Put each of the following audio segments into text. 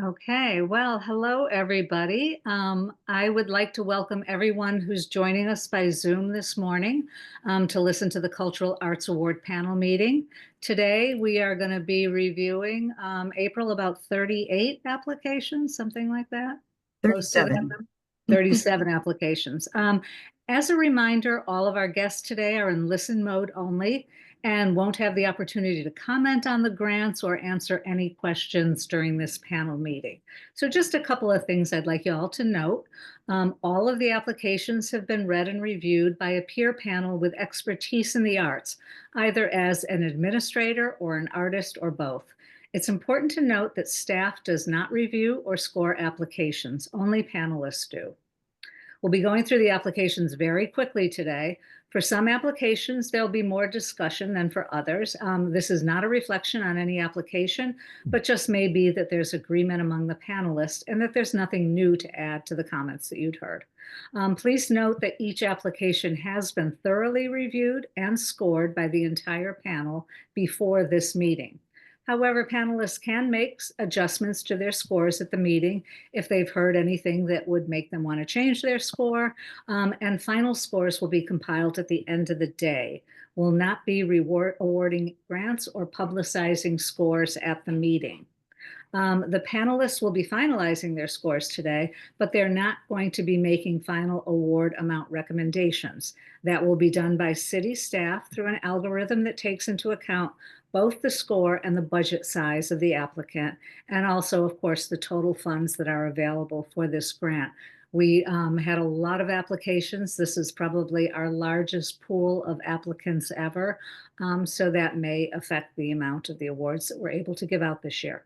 Okay, well, hello, everybody. I would like to welcome everyone who's joining us by Zoom this morning to listen to the Cultural Arts Award panel meeting. Today, we are going to be reviewing April, about 38 applications, something like that. Close to that 37. number. 37 applications. As a reminder, all of our guests today are in listen mode only and won't have the opportunity to comment on the grants or answer any questions during this panel meeting. So just a couple of things I'd like you all to note. All of the applications have been read and reviewed by a peer panel with expertise in the arts, either as an administrator or an artist or both. It's important to note that staff does not review or score applications, only panelists do. We'll be going through the applications very quickly today. For some applications, there'll be more discussion than for others. This is not a reflection on any application, but just may be that there's agreement among the panelists and that there's nothing new to add to the comments that you'd heard. Please note that each application has been thoroughly reviewed and scored by the entire panel before this meeting. However, panelists can make adjustments to their scores at the meeting if they've heard anything that would make them want to change their score. And final scores will be compiled at the end of the day. Will not be awarding grants or publicizing scores at the meeting. The panelists will be finalizing their scores today, but they're not going to be making final award amount recommendations. That will be done by city staff through an algorithm that takes into account both the score and the budget size of the applicant, and also, of course, the total funds that are available for this grant. We had a lot of applications. This is probably our largest pool of applicants ever, so that may affect the amount of the awards that we're able to give out this year.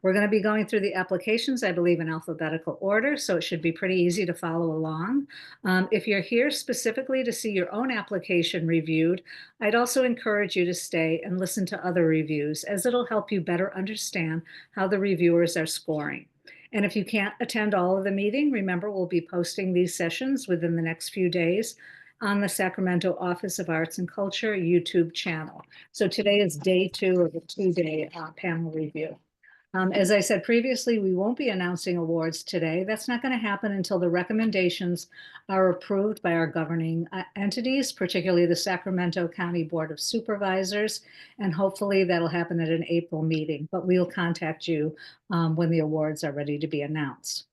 We're going to be going through the applications, I believe, in alphabetical order, so it should be pretty easy to follow along. If you're here specifically to see your own application reviewed, I'd also encourage you to stay and listen to other reviews, as it'll help you better understand how the reviewers are scoring. And if you can't attend all of the meeting, remember, we'll be posting these sessions within the next few days on the Sacramento Office of Arts and Culture YouTube channel. So today is day 2 of the 2-day panel review. As I said previously, we won't be announcing awards today. That's not going to happen until the recommendations are approved by our governing entities, particularly the Sacramento County Board of Supervisors, and hopefully that'll happen at an April meeting, but we'll contact you when the awards are ready to be announced.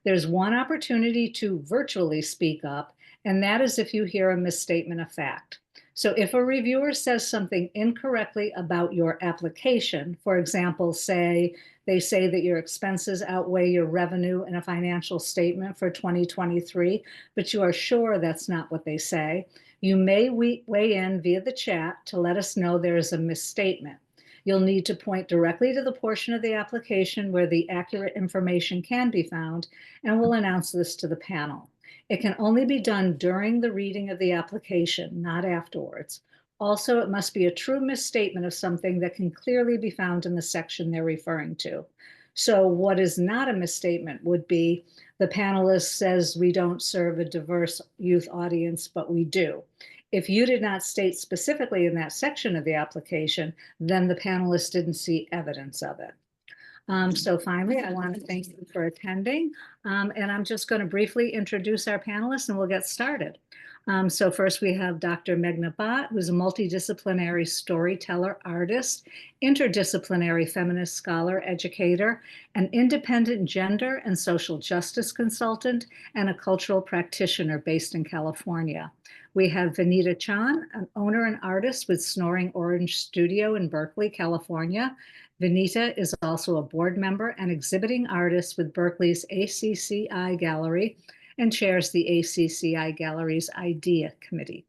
There's one opportunity to virtually speak up, and that is if you hear a misstatement of fact. So if a reviewer says something incorrectly about your application, for example, they say that your expenses outweigh your revenue in a financial statement for 2023, but you are sure that's not what they say, you may weigh in via the chat to let us know there is a misstatement. You'll need to point directly to the portion of the application where the accurate information can be found, and we'll announce this to the panel. It can only be done during the reading of the application, not afterwards. Also, it must be a true misstatement of something that can clearly be found in the section they're referring to. So what is not a misstatement would be the panelist says we don't serve a diverse youth audience, but we do. If you did not state specifically in that section of the application, then the panelist didn't see evidence of it. So finally, I want to thank you for attending. And I'm just going to briefly introduce our panelists and we'll get started. So first we have Dr. Meghna Bhatt, who's a multidisciplinary storyteller, artist, interdisciplinary feminist scholar, educator, an independent gender and social justice consultant, and a cultural practitioner based in California. We have Vanita Chan, an owner and artist with Snoring Orange Studio in Berkeley, California. Vanita is also a board member and exhibiting artist with Berkeley's ACCI Gallery and chairs the ACCI Gallery's IDEA Committee.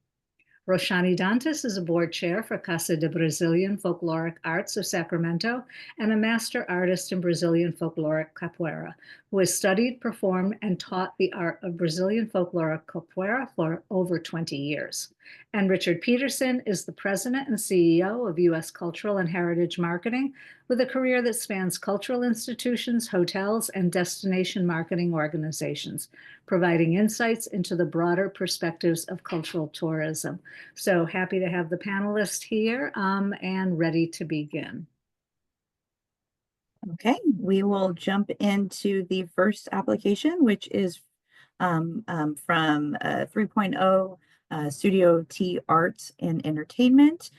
Roshani Dantas is a board chair for Casa de Brazilian Folkloric Arts of Sacramento and a master artist in Brazilian folkloric capoeira, who has studied, performed, and taught the art of Brazilian folkloric capoeira for over 20 years. And Richard Peterson is the president and CEO of U.S. Cultural and Heritage Marketing, with a career that spans cultural institutions, hotels, and destination marketing organizations, providing insights into the broader perspectives of cultural tourism. So happy to have the panelists here and ready to begin. Okay, we will jump into the first application, which is from 3.0 Studio T Arts and Entertainment.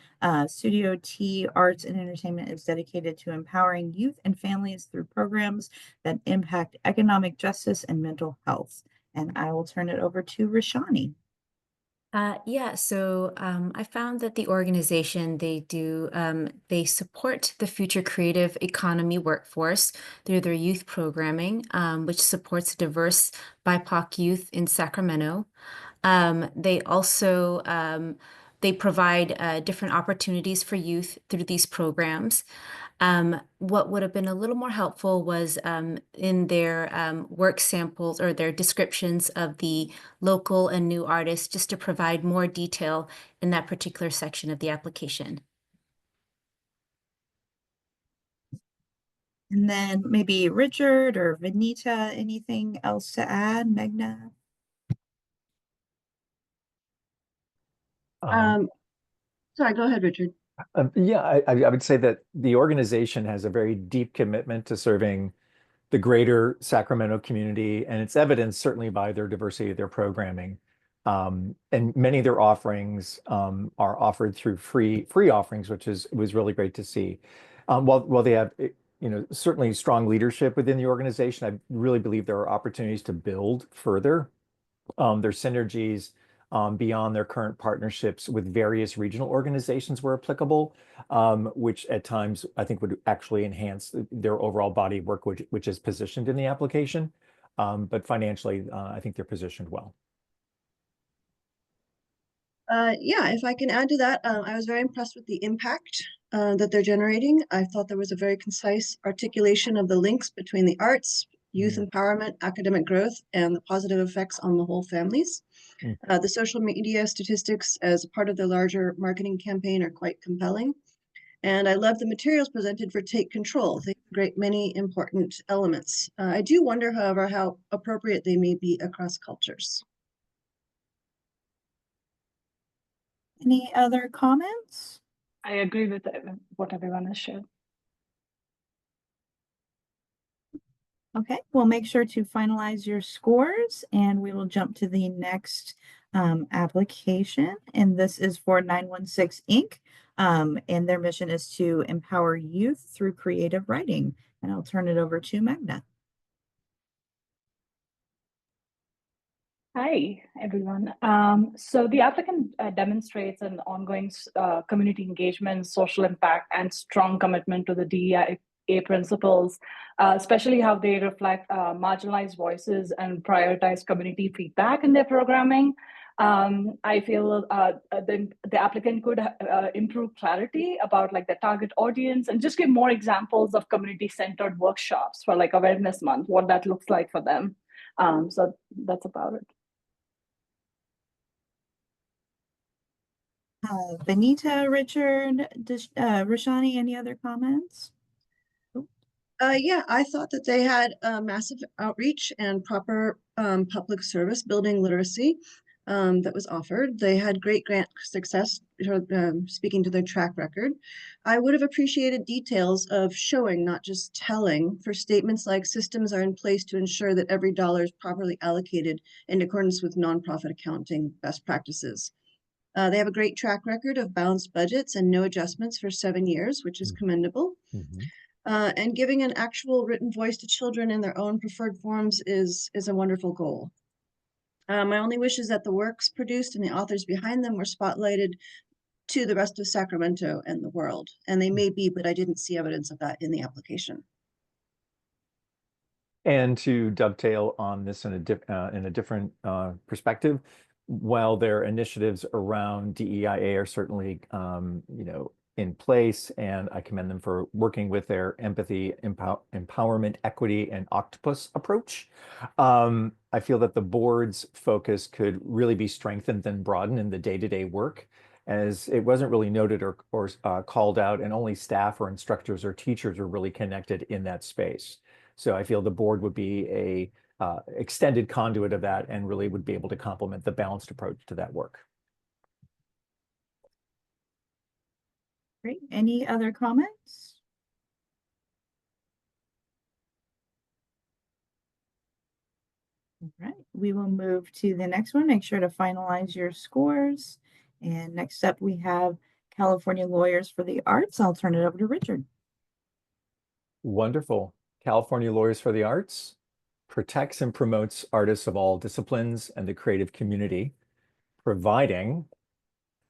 Studio T Arts and Entertainment is dedicated to empowering youth and families through programs that impact economic justice and mental health. And I will turn it over to Rashani. I found that the organization they support the future creative economy workforce through their youth programming, which supports diverse BIPOC youth in Sacramento. They also they provide different opportunities for youth through these programs. What would have been a little more helpful was in their work samples or their descriptions of the local and new artists, just to provide more detail in that particular section of the application. And then maybe Richard or Vanita, anything else to add? Megna? Um, Um, sorry, go ahead, Richard. yeah, I would say that the organization has a very deep commitment to serving the greater Sacramento community, and it's evidenced certainly by their diversity of their programming. And many of their offerings are offered through free offerings, which was really great to see. While they have certainly strong leadership within the organization, I really believe there are opportunities to build further their synergies beyond their current partnerships with various regional organizations where applicable, which at times I think would actually enhance their overall body of work, which is positioned in the application. But financially, I think they're positioned well. Yeah, if I can add to that, I was very impressed with the impact that they're generating. I thought there was a very concise articulation of the links between the arts, youth empowerment, academic growth, and the positive effects on the whole families. Mm. The social media statistics as a part of their larger marketing campaign are quite compelling. And I love the materials presented for Take Control. They have a great many important elements. I do wonder, however, how appropriate they may be across cultures. Any other comments? I agree with what everyone has shared. Okay, we'll make sure to finalize your scores and we will jump to the next application. And this is for 916 Inc. And their mission is to empower youth through creative writing. And I'll turn it over to Magna. Hi, everyone. So the applicant demonstrates an ongoing community engagement, social impact, and strong commitment to the DEIA principles, especially how they reflect marginalized voices and prioritize community feedback in their programming. I feel the applicant could improve clarity about like the target audience and just give more examples of community-centered workshops for like Awareness Month, what that looks like for them. So that's about it. Benita, Richard, Rashani, any other comments? Yeah, I thought that they had massive outreach and proper public service building literacy that was offered. They had great grant success, speaking to their track record. I would have appreciated details of showing, not just telling, for statements like systems are in place to ensure that every dollar is properly allocated in accordance with nonprofit accounting best practices. They have a great track record of balanced budgets and no adjustments for 7 years, which is commendable. Mm-hmm. And giving an actual written voice to children in their own preferred forms is a wonderful goal. My only wish is that the works produced and the authors behind them were spotlighted to the rest of Sacramento and the world. And they may be, but I didn't see evidence of that in the application. And to dovetail on this in a different perspective, while their initiatives around DEIA are certainly in place, and I commend them for working with their empathy, empowerment, equity, and octopus approach. I feel that the board's focus could really be strengthened and broadened in the day-to-day work, as it wasn't really noted or called out, and only staff or instructors or teachers were really connected in that space. So I feel the board would be a extended conduit of that and really would be able to complement the balanced approach to that work. Great. Any other comments? All right, we will move to the next one. Make sure to finalize your scores. And next up, we have California Lawyers for the Arts. I'll turn it over to Richard. Wonderful. California Lawyers for the Arts protects and promotes artists of all disciplines and the creative community, providing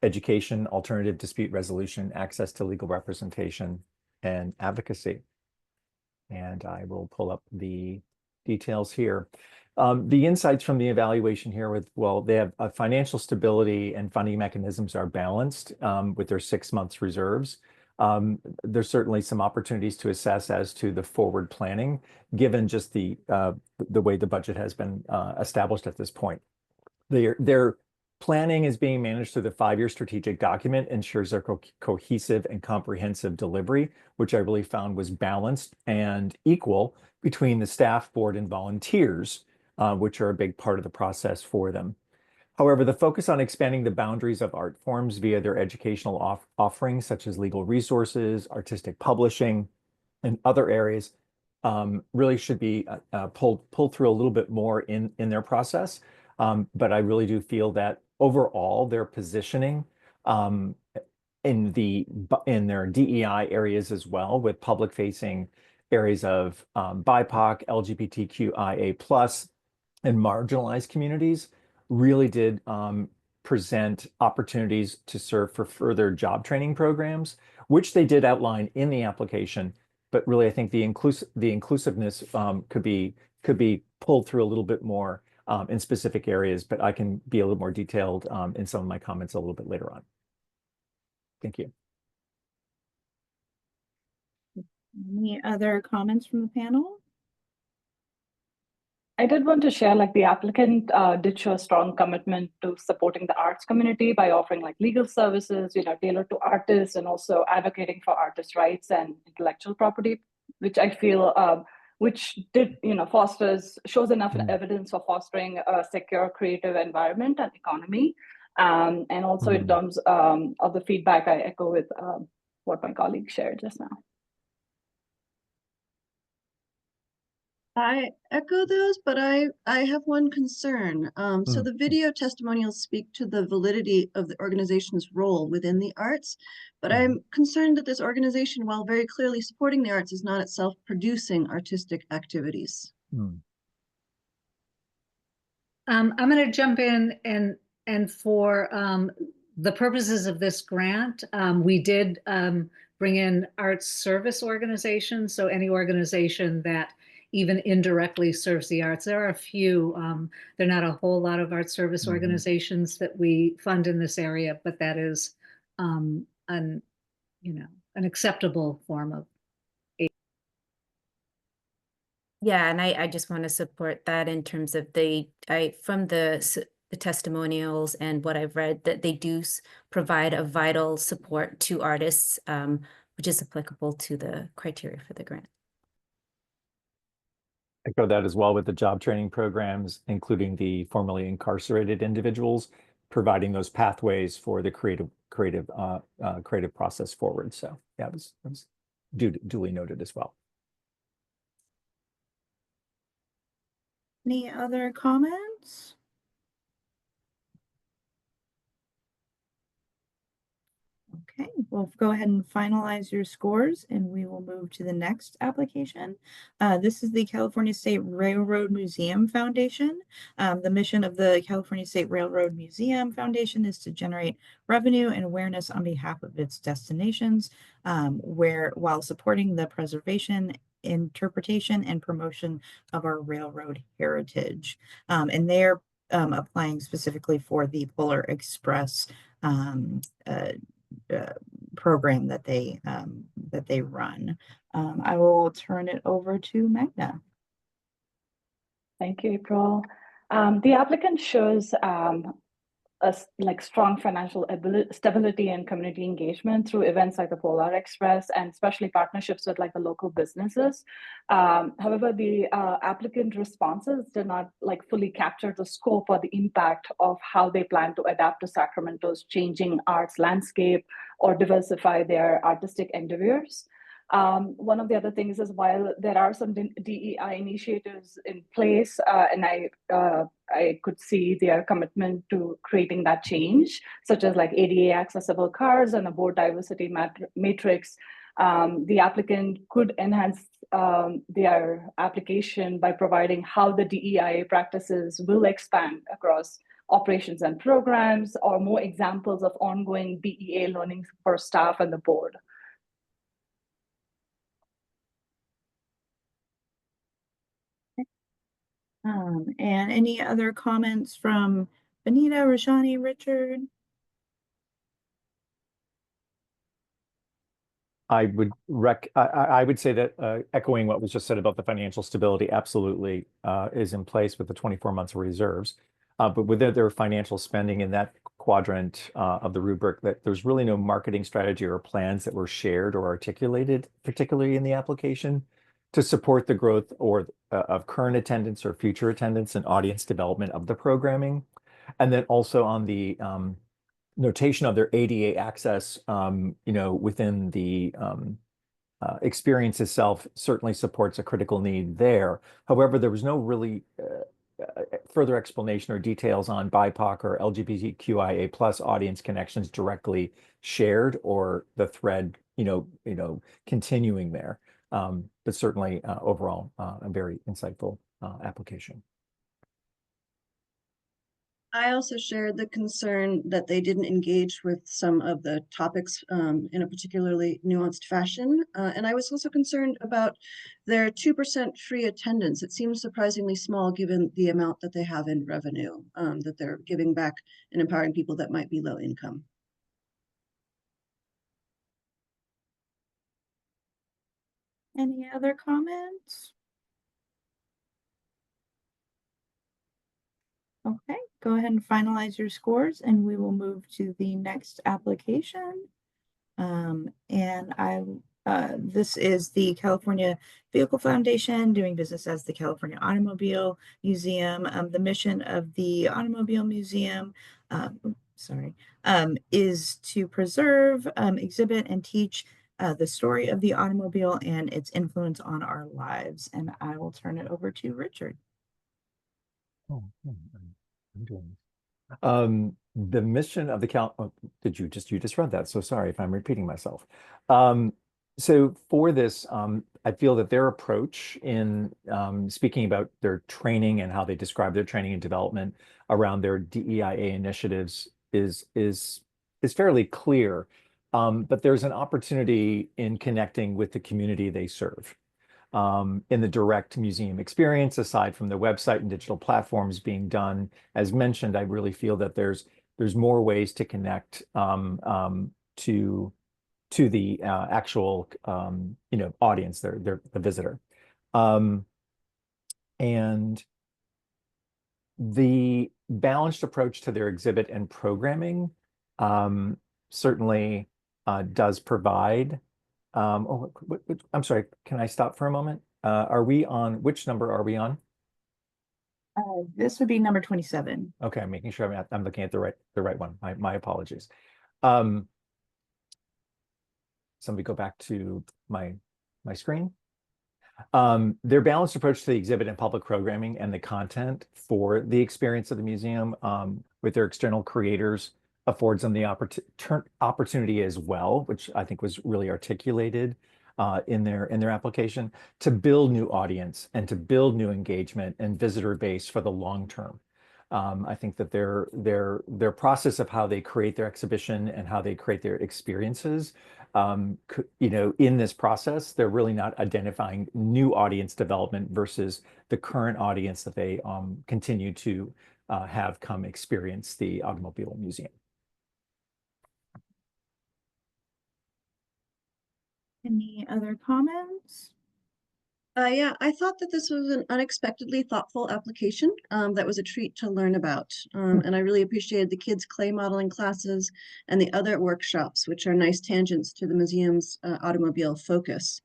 education, alternative dispute resolution, access to legal representation, and advocacy. And I will pull up the details here. The insights from the evaluation here they have financial stability and funding mechanisms are balanced with their 6 months reserves. There's certainly some opportunities to assess as to the forward planning, given just the way the budget has been established at this point. Their planning is being managed through the 5-year strategic document, ensures their cohesive and comprehensive delivery, which I really found was balanced and equal between the staff, board, and volunteers, which are a big part of the process for them. However, the focus on expanding the boundaries of art forms via their educational offerings, such as legal resources, artistic publishing, and other areas, really should be pulled through a little bit more in their process. But I really do feel that overall their positioning in their DEI areas as well, with public-facing areas of BIPOC, LGBTQIA+, and marginalized communities, really did present opportunities to serve for further job training programs, which they did outline in the application. But really, I think the inclusiveness could be pulled through a little bit more in specific areas, but I can be a little more detailed in some of my comments a little bit later on. Thank you. Any other comments from the panel? I did want to share, like, the applicant did show a strong commitment to supporting the arts community by offering like legal services, tailored to artists, and also advocating for artists' rights and intellectual property, which I feel which did, shows enough evidence for fostering a secure creative environment and economy. And also in terms of the feedback, I echo with what my colleague shared just now. I echo those, but I have one concern. So the video testimonials speak to the validity of the organization's role within the arts, but I'm concerned that this organization, while very clearly supporting the arts, is not itself producing artistic activities. I'm going to jump in and for the purposes of this grant, we did bring in arts service organizations. So any organization that even indirectly serves the arts. There are a few, there are not a whole lot of art service organizations that we fund in this area, but that is an acceptable form of aid. Yeah, and I just want to support that in terms of from the testimonials and what I've read, that they do provide a vital support to artists, which is applicable to the criteria for the grant. Echo that as well with the job training programs, including the formerly incarcerated individuals, providing those pathways for the creative process forward. So yeah, it was duly noted as well. Any other comments? Okay, we'll go ahead and finalize your scores and we will move to the next application. This is the California State Railroad Museum Foundation. The mission of the California State Railroad Museum Foundation is to generate revenue and awareness on behalf of its destinations, while supporting the preservation, interpretation, and promotion of our railroad heritage. And they're applying specifically for the Polar Express program that they run. I will turn it over to Magda. Thank you, April. The applicant shows strong financial stability and community engagement through events like the Polar Express, and especially partnerships with the local businesses. However, the applicant responses did not fully capture the scope or the impact of how they plan to adapt to Sacramento's changing arts landscape or diversify their artistic endeavors. One of the other things is, while there are some DEI initiatives in place, and I could see their commitment to creating that change, such as like ADA accessible cars and a board diversity matrix. The applicant could enhance their application by providing how the DEI practices will expand across operations and programs, or more examples of ongoing BEA learning for staff and the board. And any other comments from Benita, Rashani, Richard? I would say that echoing what was just said about the financial stability, absolutely is in place with the 24 months of reserves. But with their financial spending in that quadrant of the rubric, that there's really no marketing strategy or plans that were shared or articulated, particularly in the application, to support the growth or of current attendance or future attendance and audience development of the programming. And then also on the notation of their ADA access, within the experience itself certainly supports a critical need there. However, there was no really further explanation or details on BIPOC or LGBTQIA+ audience connections directly shared, or the thread, continuing there. But certainly overall, a very insightful application. I also shared the concern that they didn't engage with some of the topics in a particularly nuanced fashion. And I was also concerned about their 2% free attendance. It seems surprisingly small given the amount that they have in revenue that they're giving back and empowering people that might be low income. Any other comments? Okay, go ahead and finalize your scores and we will move to the next application. This is the California Vehicle Foundation doing business as the California Automobile Museum. The mission of the Automobile Museum, is to preserve, exhibit, and teach the story of the automobile and its influence on our lives. And I will turn it over to Richard. Oh, I'm doing the mission of the you just read that, so sorry if I'm repeating myself. So for this, I feel that their approach in speaking about their training and how they describe their training and development around their DEIA initiatives is fairly clear. But there's an opportunity in connecting with the community they serve. In the direct museum experience, aside from the website and digital platforms being done, as mentioned, I really feel that there's more ways to connect to the actual audience, the visitor, and the balanced approach to their exhibit and programming certainly does provide. I'm sorry, can I stop for a moment? Are we on, which number are we on? This would be number 27. Okay, I'm making sure I'm looking at the right one. My apologies. Somebody go back to my screen. Their balanced approach to the exhibit and public programming and the content for the experience of the museum with their external creators affords them the opportunity as well, which I think was really articulated in their application, to build new audience and to build new engagement and visitor base for the long term. I think that their process of how they create their exhibition and how they create their experiences, in this process, they're really not identifying new audience development versus the current audience that they continue to have come experience the Automobile Museum. Any other comments? Yeah, I thought that this was an unexpectedly thoughtful application that was a treat to learn about. And I really appreciated the kids' clay modeling classes and the other workshops, which are nice tangents to the museum's automobile focus.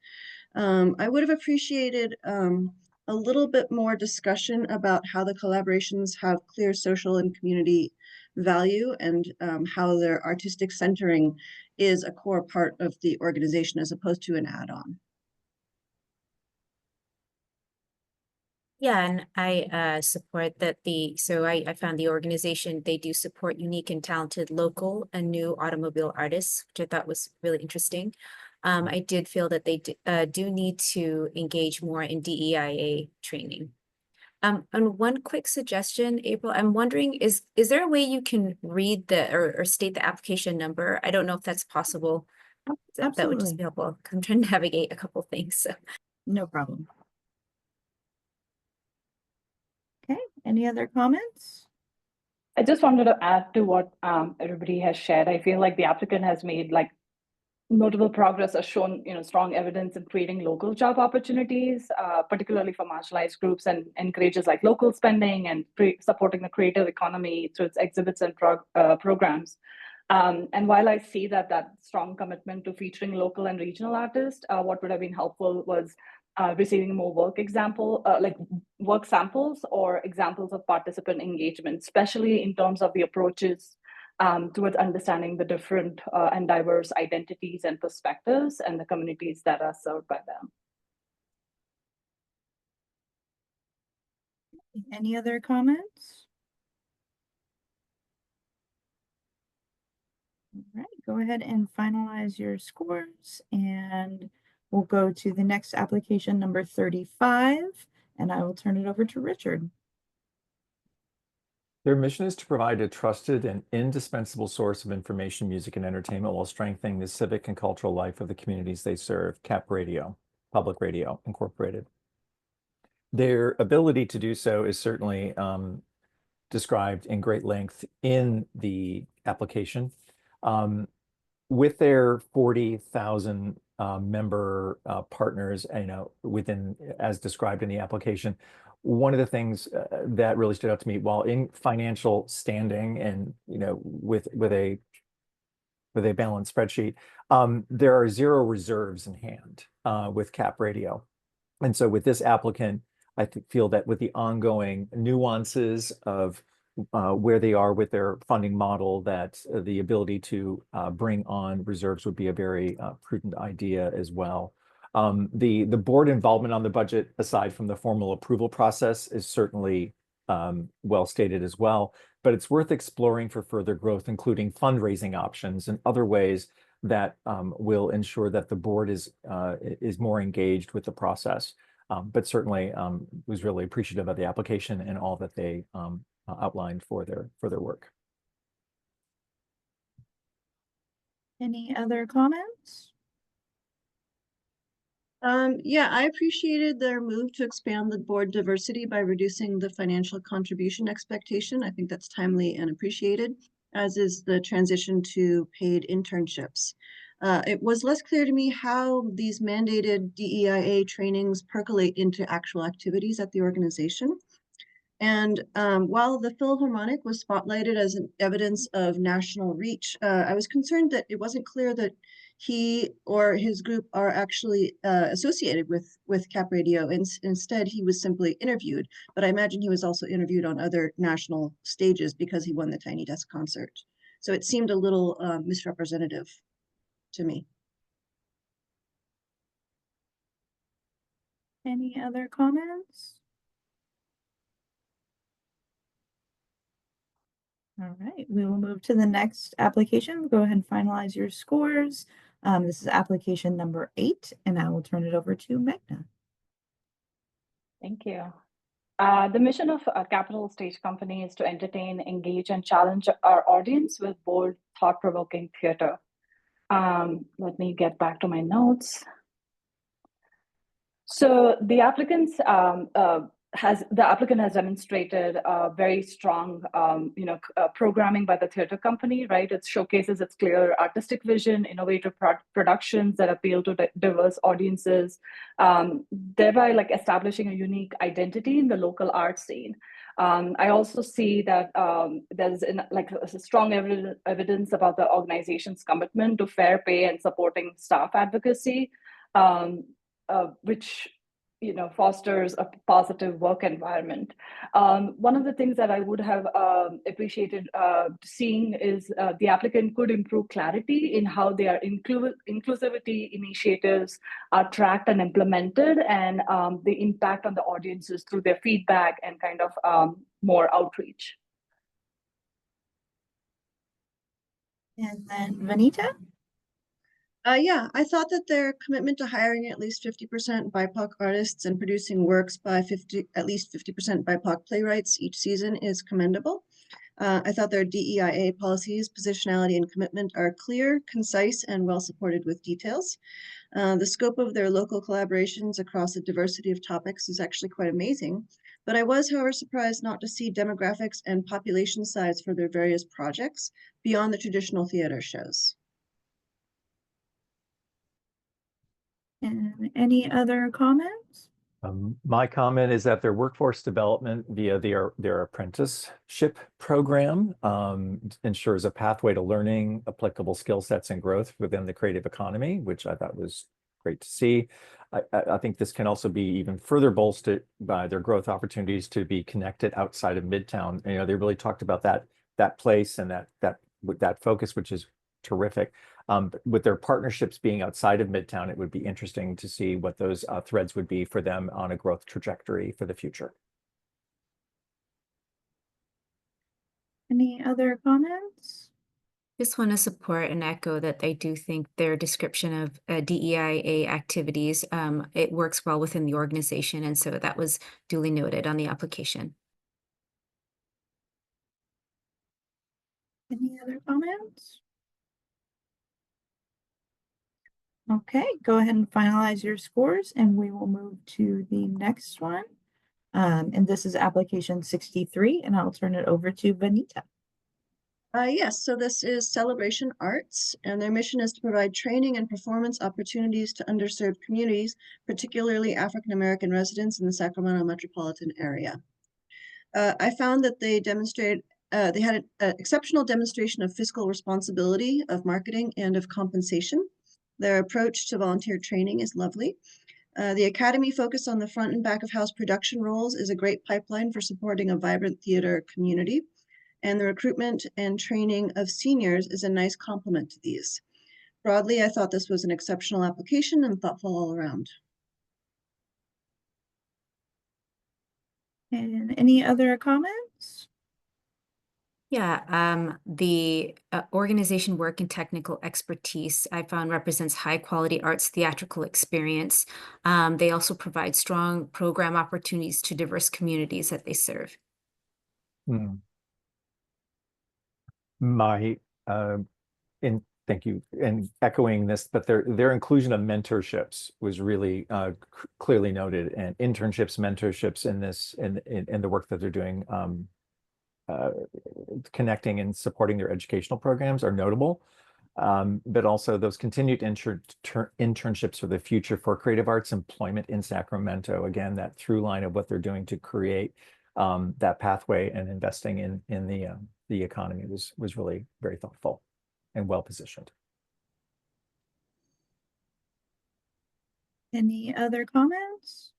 I would have appreciated a little bit more discussion about how the collaborations have clear social and community value and how their artistic centering is a core part of the organization as opposed to an add-on. Yeah, and I support that I found the organization, they do support unique and talented local and new automobile artists, which I thought was really interesting. I did feel that they do need to engage more in DEIA training. And one quick suggestion, April, I'm wondering, is there a way you can read or state the application number? I don't know if that's possible. That would just be helpful, because I'm trying to navigate a couple things. So. No problem. Okay, any other comments? I just wanted to add to what everybody has shared. I feel like the applicant has made like notable progress, has shown strong evidence in creating local job opportunities, particularly for marginalized groups, and encourages like local spending and supporting the creative economy through its exhibits and programs. And while I see that strong commitment to featuring local and regional artists, what would have been helpful was receiving more work samples or examples of participant engagement, especially in terms of the approaches towards understanding the different and diverse identities and perspectives and the communities that are served by them. Any other comments? All right, go ahead and finalize your scores, and we'll go to the next application, number 35, and I will turn it over to Richard. Their mission is to provide a trusted and indispensable source of information, music, and entertainment while strengthening the civic and cultural life of the communities they serve. Cap Radio, Public Radio Incorporated. Their ability to do so is certainly described in great length in the application. With their 40,000 member partners, within, as described in the application, one of the things that really stood out to me, while in financial standing and with a balanced spreadsheet, there are 0 reserves in hand with Cap Radio, and so with this applicant, I feel that with the ongoing nuances of where they are with their funding model, that the ability to bring on reserves would be a very prudent idea as well. The board involvement on the budget, aside from the formal approval process, is certainly well stated as well, but it's worth exploring for further growth, including fundraising options and other ways that will ensure that the board is more engaged with the process. But certainly was really appreciative of the application and all that they outlined for their work. Any other comments? Yeah, I appreciated their move to expand the board diversity by reducing the financial contribution expectation. I think that's timely and appreciated, as is the transition to paid internships. It was less clear to me how these mandated DEIA trainings percolate into actual activities at the organization. And while the Philharmonic was spotlighted as an evidence of national reach, I was concerned that it wasn't clear that he or his group are actually associated with Cap Radio. Instead, he was simply interviewed, but I imagine he was also interviewed on other national stages because he won the Tiny Desk concert. So it seemed a little misrepresentative to me. Any other comments? All right, we will move to the next application. Go ahead and finalize your scores. This is application number 8, and I will turn it over to Meghna. Thank you. The mission of a Capital Stage Company is to entertain, engage, and challenge our audience with bold, thought-provoking theater. Let me get back to my notes. So the applicant has demonstrated very strong, programming by the theater company, right? It showcases its clear artistic vision, innovative productions that appeal to diverse audiences, thereby like establishing a unique identity in the local art scene. I also see that there's strong evidence about the organization's commitment to fair pay and supporting staff advocacy, which fosters a positive work environment. One of the things that I would have appreciated seeing is the applicant could improve clarity in how their inclusivity initiatives are tracked and implemented, and the impact on the audiences through their feedback and kind of more outreach. And then Vanita? Yeah, I thought that their commitment to hiring at least 50% BIPOC artists and producing works by at least 50% BIPOC playwrights each season is commendable. I thought their DEIA policies, positionality, and commitment are clear, concise, and well supported with details. The scope of their local collaborations across a diversity of topics is actually quite amazing. But I was, however, surprised not to see demographics and population size for their various projects beyond the traditional theater shows. And any other comments? My comment is that their workforce development via their apprenticeship program ensures a pathway to learning, applicable skill sets, and growth within the creative economy, which I thought was great to see. I think this can also be even further bolstered by their growth opportunities to be connected outside of Midtown. They really talked about that place and that focus, which is terrific. With their partnerships being outside of Midtown, it would be interesting to see what those threads would be for them on a growth trajectory for the future. Any other comments? Just want to support and echo that I do think their description of DEIA activities, it works well within the organization. And so that was duly noted on the application. Any other comments? Okay, go ahead and finalize your scores and we will move to the next one. And this is application 63, and I'll turn it over to Vanita. Yes, so this is Celebration Arts, and their mission is to provide training and performance opportunities to underserved communities, particularly African-American residents in the Sacramento metropolitan area. I found that they demonstrated they had an exceptional demonstration of fiscal responsibility, of marketing, and of compensation. Their approach to volunteer training is lovely. The Academy focus on the front and back of house production roles is a great pipeline for supporting a vibrant theater community. And the recruitment and training of seniors is a nice complement to these. Broadly, I thought this was an exceptional application and thoughtful all around. And any other comments? Yeah, the organization work and technical expertise I found represents high quality arts theatrical experience. They also provide strong program opportunities to diverse communities that they serve. Thank you. And echoing this, but their inclusion of mentorships was really clearly noted, and internships, mentorships in the work that they're doing, connecting and supporting their educational programs are notable. But also those continued internships for the future for creative arts employment in Sacramento. Again, that through line of what they're doing to create that pathway and investing in the economy was really very thoughtful and well positioned. Any other comments?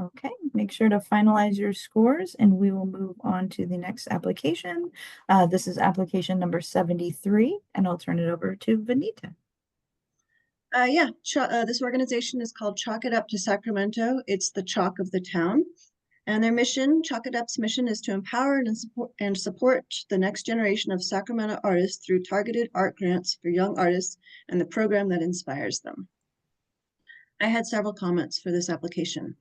Okay, make sure to finalize your scores and we will move on to the next application. This is application number 73, and I'll turn it over to Vanita. This organization is called Chalk It Up to Sacramento. It's the chalk of the town. And their mission, Chalk It Up's mission, is to empower and support the next generation of Sacramento artists through targeted art grants for young artists and the program that inspires them. I had several comments for this application.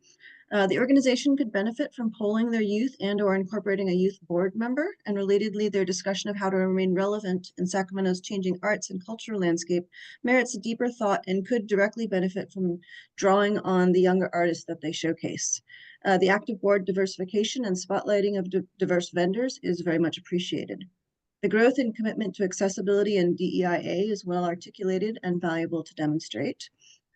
The organization could benefit from polling their youth and/or incorporating a youth board member, and relatedly, their discussion of how to remain relevant in Sacramento's changing arts and cultural landscape merits a deeper thought and could directly benefit from drawing on the younger artists that they showcase. The active board diversification and spotlighting of diverse vendors is very much appreciated. The growth and commitment to accessibility and DEIA is well articulated and valuable to demonstrate.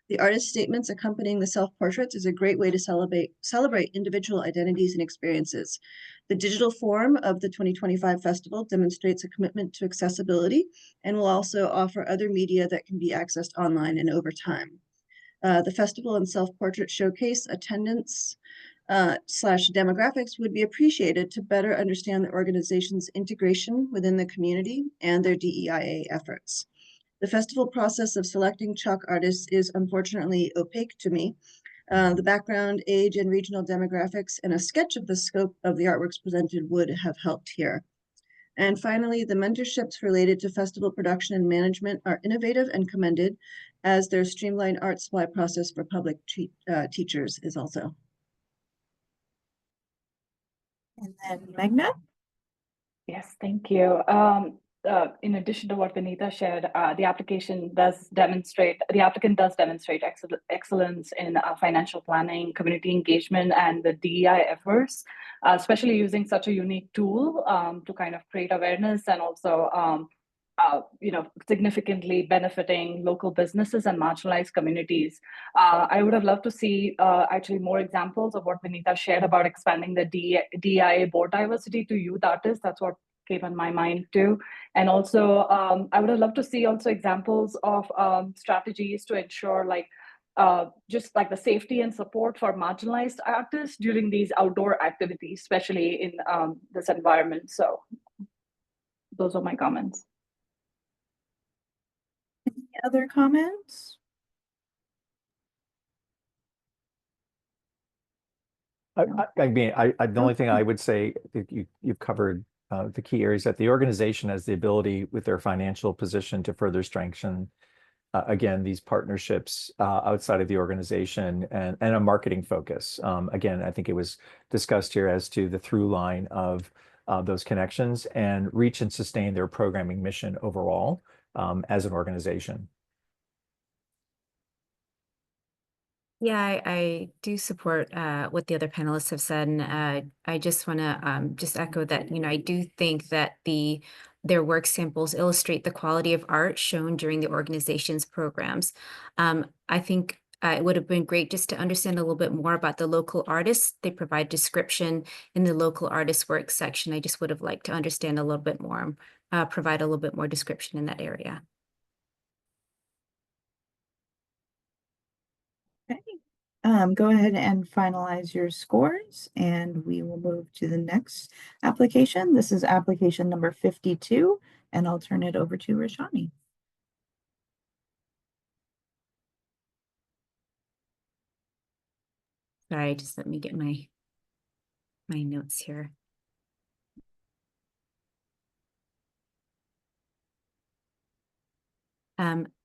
The artist statements accompanying the self-portraits is a great way to celebrate individual identities and experiences. The digital form of the 2025 festival demonstrates a commitment to accessibility and will also offer other media that can be accessed online and over time. The festival and self-portrait showcase attendance slash demographics would be appreciated to better understand the organization's integration within the community and their DEIA efforts. The festival process of selecting chalk artists is unfortunately opaque to me. The background, age, and regional demographics and a sketch of the scope of the artworks presented would have helped here. And finally, the mentorships related to festival production and management are innovative and commended, as their streamlined art supply process for public teachers is also. And then Meghna? Yes, thank you. In addition to what Vinita shared, the applicant does demonstrate excellence in financial planning, community engagement, and the DEI efforts, especially using such a unique tool to kind of create awareness and also significantly benefiting local businesses and marginalized communities. I would have loved to see actually more examples of what Vinita shared about expanding the DEIA board diversity to youth artists. That's what came in my mind too. And also, I would have loved to see also examples of strategies to ensure just like the safety and support for marginalized artists during these outdoor activities, especially in this environment. So those are my comments. Any other comments? I mean, the only thing I would say, you've covered the key areas, that the organization has the ability with their financial position to further strengthen, again, these partnerships outside of the organization and a marketing focus. Again, I think it was discussed here as to the through line of those connections and reach and sustain their programming mission overall as an organization. Yeah, I do support what the other panelists have said, and I just want to just echo that. I do think that their work samples illustrate the quality of art shown during the organization's programs. I think it would have been great just to understand a little bit more about the local artists. They provide description in the local artist work section. I just would have liked to understand a little bit more, provide a little bit more description in that area. Okay. Go ahead and finalize your scores, and we will move to the next application. This is application number 52, and I'll turn it over to Rashani. Sorry, just let me get my notes here.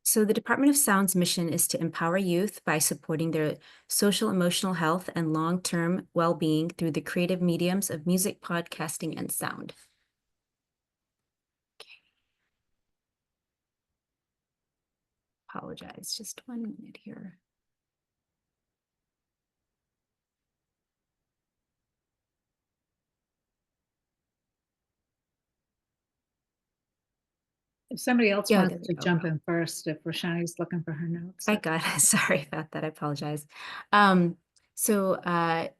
So the Department of Sound's mission is to empower youth by supporting their social, emotional health and long-term well-being through the creative mediums of music, podcasting, and sound. Okay. Apologize, just 1 minute here. If somebody else Yeah, wants there to we go. jump in first, if Rashani's looking for her notes. I got it. Sorry about that. I apologize. So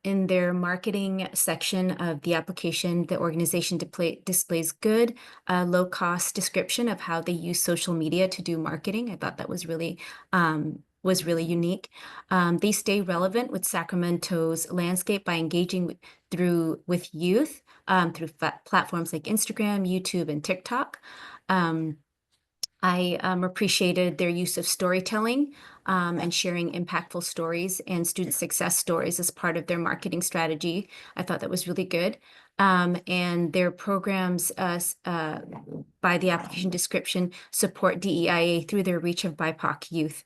in their marketing section of the application, the organization displays good, low-cost description of how they use social media to do marketing. I thought that was really unique. They stay relevant with Sacramento's landscape by engaging with youth through platforms like Instagram, YouTube, and TikTok. I appreciated their use of storytelling and sharing impactful stories and student success stories as part of their marketing strategy. I thought that was really good. And their programs, by the application description, support DEIA through their reach of BIPOC youth.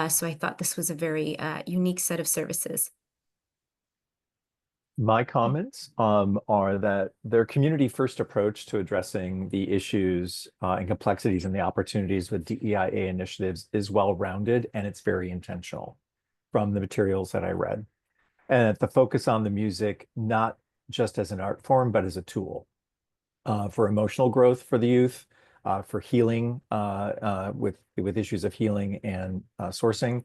So I thought this was a very unique set of services. My comments are that their community-first approach to addressing the issues and complexities and the opportunities with DEIA initiatives is well-rounded, and it's very intentional from the materials that I read. And the focus on the music, not just as an art form, but as a tool for emotional growth for the youth, for healing with issues of healing and sourcing,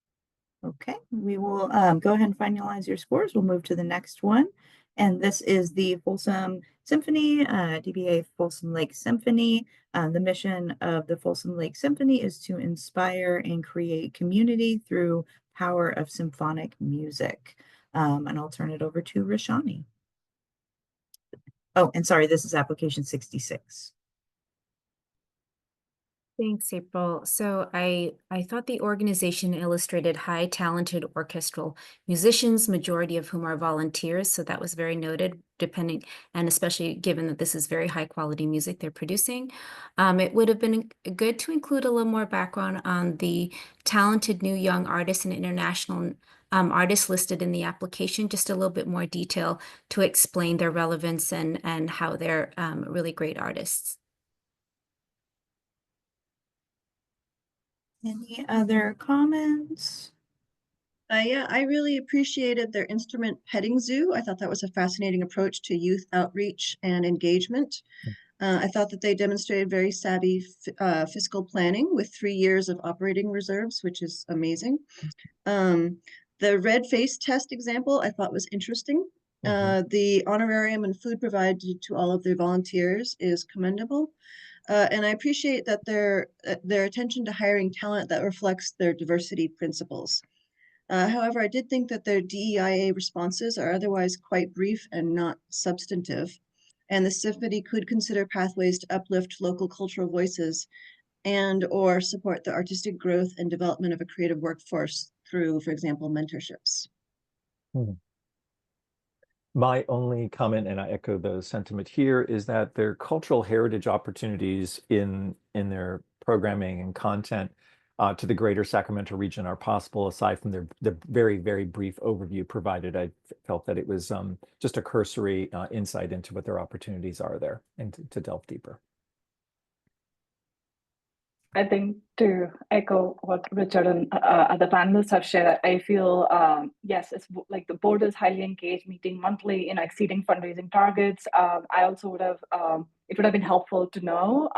Okay, we will go ahead and finalize your scores. We'll move to the next one. And this is the Folsom Symphony, DBA Folsom Lake Symphony. The mission of the Folsom Lake Symphony is to inspire and create community through power of symphonic music. And I'll turn it over to Rashani. Oh, and sorry, this is application 66. Thanks, April. So I thought the organization illustrated high talented orchestral musicians, majority of whom are volunteers. So that was very noted, depending, and especially given that this is very high quality music they're producing. It would have been good to include a little more background on the talented new young artists and international artists listed in the application, just a little bit more detail to explain their relevance and how they're really great artists. Any other comments? Yeah, I really appreciated their instrument petting zoo. I thought that was a fascinating approach to youth outreach and engagement. I thought that they demonstrated very savvy fiscal planning with 3 years of operating reserves, which is amazing. The red face test example I thought was interesting. The honorarium and food provided to all of their volunteers is commendable. And I appreciate that their attention to hiring talent that reflects their diversity principles. However, I did think that their DEIA responses are otherwise quite brief and not substantive. And the symphony could consider pathways to uplift local cultural voices and or support the artistic growth and development of a creative workforce through, for example, mentorships. My only comment, and I echo the sentiment here, is that their cultural heritage opportunities in their programming and content to the greater Sacramento region are possible, aside from the very, very brief overview provided. I felt that it was just a cursory insight into what their opportunities are there and to delve deeper. I think to echo what Richard and other panelists have shared, I feel, yes, it's like the board is highly engaged, meeting monthly, exceeding fundraising targets. I also would have, it would have been helpful to know,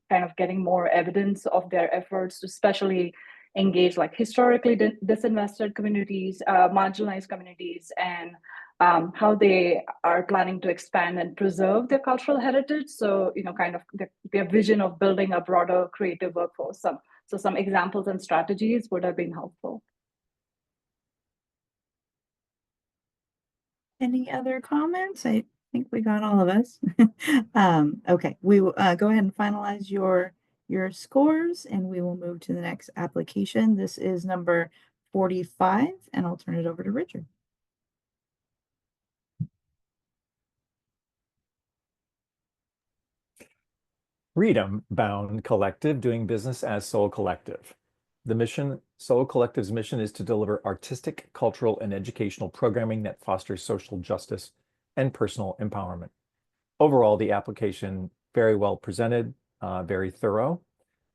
kind of getting more evidence of their efforts to especially engage like historically disinvested communities, marginalized communities, and how they are planning to expand and preserve their cultural heritage. So, kind of their vision of building a broader creative workforce. So some examples and strategies would have been helpful. Any other comments? I think we got all of us. Okay, we will go ahead and finalize your scores, and we will move to the next application. This is number 45, and I'll turn it over to Richard. Freedom Bound Collective, doing business as Soul Collective. The mission, Soul Collective's mission, is to deliver artistic, cultural, and educational programming that fosters social justice and personal empowerment. Overall, the application very well presented, very thorough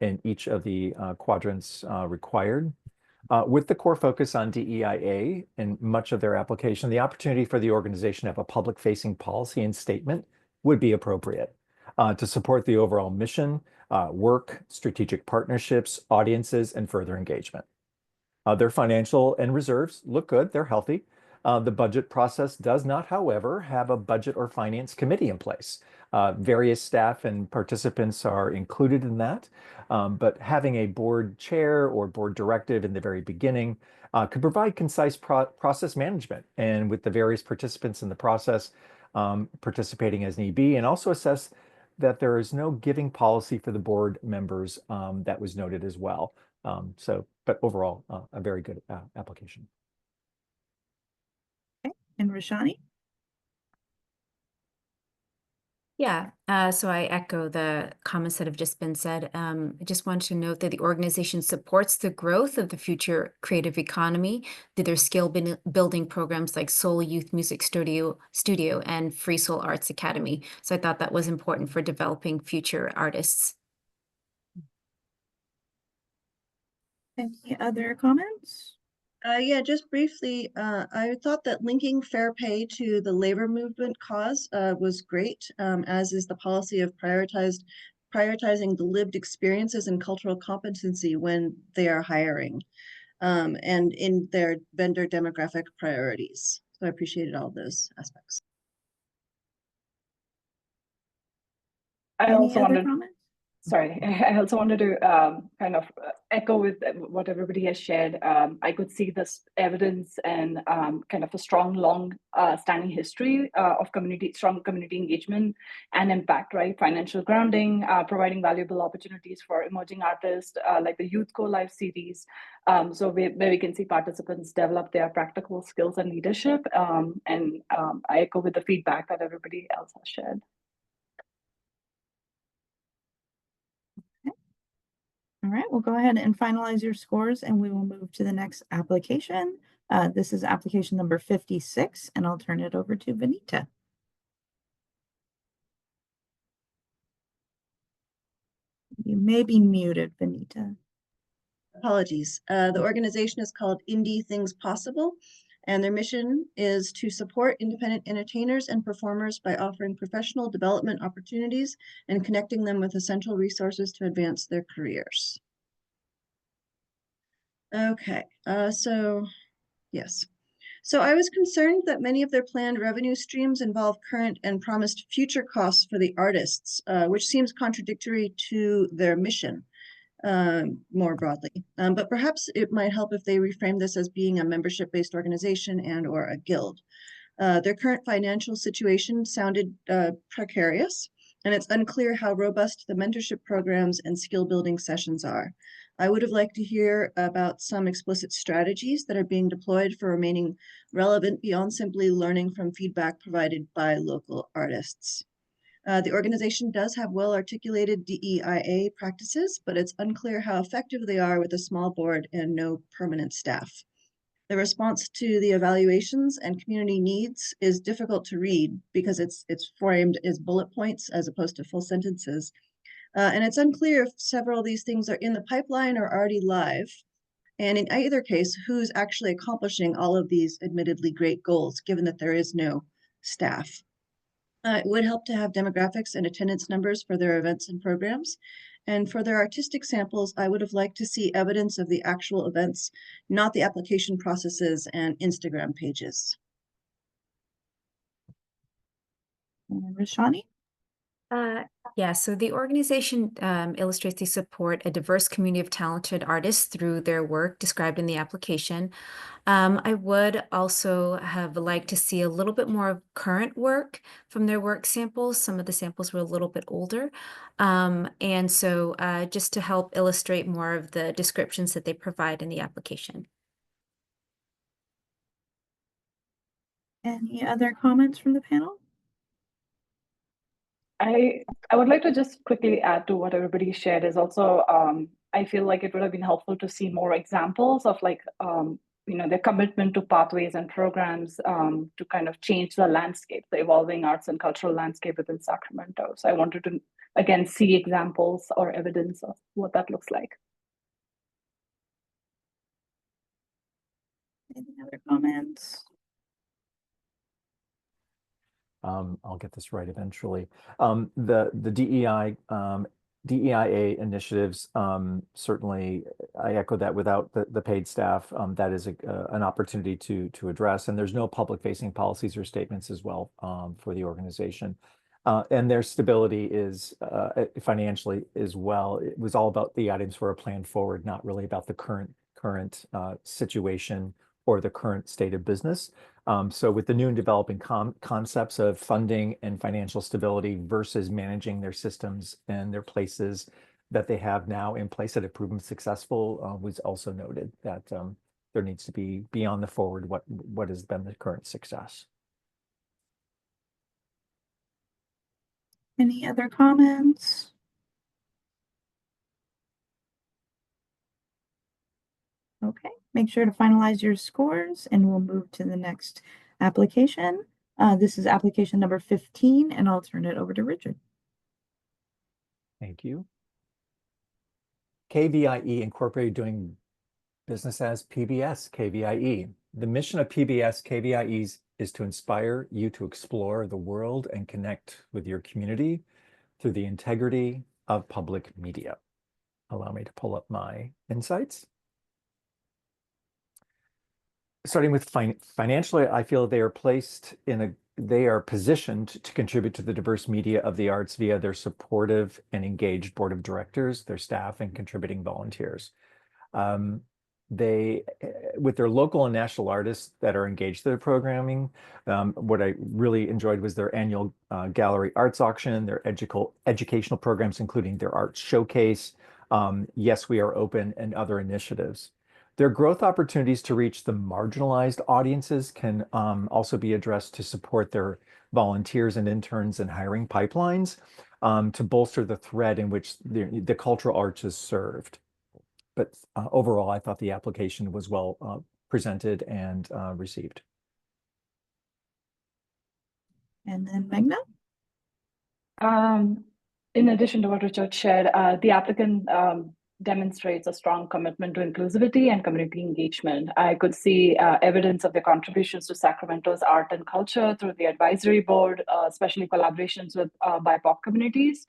in each of the quadrants required. With the core focus on DEIA in much of their application, the opportunity for the organization to have a public-facing policy and statement would be appropriate to support the overall mission, work, strategic partnerships, audiences, and further engagement. Their financial and reserves look good. They're healthy. The budget process does not, however, have a budget or finance committee in place. Various staff and participants are included in that, but having a board chair or board directive in the very beginning could provide concise process management, and with the various participants in the process participating as need be, and also assess that there is no giving policy for the board members that was noted as well. But overall, a very good application. Okay, and Rashani? Yeah, so I echo the comments that have just been said. I just want to note that the organization supports the growth of the future creative economy through their skill building programs like Soul Youth Music Studio and Free Soul Arts Academy. So I thought that was important for developing future artists. Any other comments? Yeah, just briefly, I thought that linking fair pay to the labor movement cause was great, as is the policy of prioritizing the lived experiences and cultural competency when they are hiring. and in their vendor demographic priorities. So I appreciated all those aspects. I Any also other wanted comments? Sorry, I also wanted to kind of echo with what everybody has shared. I could see this evidence and kind of a strong, long-standing history of strong community engagement and impact, right? Financial grounding, providing valuable opportunities for emerging artists, like the Youth Co Live series. So where we can see participants develop their practical skills and leadership. And I echo with the feedback that everybody else has shared. All right, we'll go ahead and finalize your scores and we will move to the next application. This is application number 56, and I'll turn it over to Vanita. You may be muted, Vanita. Apologies. The organization is called Indie Things Possible, and their mission is to support independent entertainers and performers by offering professional development opportunities and connecting them with essential resources to advance their careers. Okay, yes. So I was concerned that many of their planned revenue streams involve current and promised future costs for the artists, which seems contradictory to their mission. More broadly. But perhaps it might help if they reframe this as being a membership-based organization and or a guild. Their current financial situation sounded precarious, and it's unclear how robust the mentorship programs and skill building sessions are. I would have liked to hear about some explicit strategies that are being deployed for remaining relevant beyond simply learning from feedback provided by local artists. The organization does have well-articulated DEIA practices, but it's unclear how effective they are with a small board and no permanent staff. The response to the evaluations and community needs is difficult to read because it's framed as bullet points as opposed to full sentences. And it's unclear if several of these things are in the pipeline or already live. And in either case, who's actually accomplishing all of these admittedly great goals, given that there is no staff. It would help to have demographics and attendance numbers for their events and programs. And for their artistic samples, I would have liked to see evidence of the actual events, not the application processes and Instagram pages. And Rashani? Yeah, so the organization illustrates they support a diverse community of talented artists through their work described in the application. I would also have liked to see a little bit more of current work from their work samples. Some of the samples were a little bit older. And so just to help illustrate more of the descriptions that they provide in the application. Any other comments from the panel? I would like to just quickly add to what everybody shared is also, I feel like it would have been helpful to see more examples of like, their commitment to pathways and programs to kind of change the landscape, the evolving arts and cultural landscape within Sacramento. So I wanted to, again, see examples or evidence of what that looks like. Any other comments? I'll get this right eventually. The DEIA initiatives, certainly I echo that. Without the paid staff, that is an opportunity to address, and there's no public facing policies or statements as well for the organization. And their stability is financially as well. It was all about the items for a plan forward, not really about the current situation or the current state of business. So with the new and developing concepts of funding and financial stability versus managing their systems and their places that they have now in place that have proven successful, was also noted that there needs to be beyond the forward what has been the current success. Any other comments? Okay, make sure to finalize your scores and we'll move to the next application. This is application number 15, and I'll turn it over to Richard. Thank you. KVIE Incorporated, doing business as PBS KVIE. The mission of PBS KVIEs is to inspire you to explore the world and connect with your community through the integrity of public media. Allow me to pull up my insights. starting with financially, I feel they are they are positioned to contribute to the diverse media of the arts via their supportive and engaged board of directors, their staff, and contributing volunteers. They, with their local and national artists that are engaged in their programming, what I really enjoyed was their annual gallery arts auction, their educational programs, including their arts showcase, Yes, We Are Open, and other initiatives. Their growth opportunities to reach the marginalized audiences can also be addressed to support their volunteers and interns and hiring pipelines to bolster the thread in which the cultural arts is served. But overall, I thought the application was well presented and received. And then Magna? In addition to what Richard shared, the applicant demonstrates a strong commitment to inclusivity and community engagement. I could see evidence of their contributions to Sacramento's art and culture through the advisory board, especially collaborations with BIPOC communities.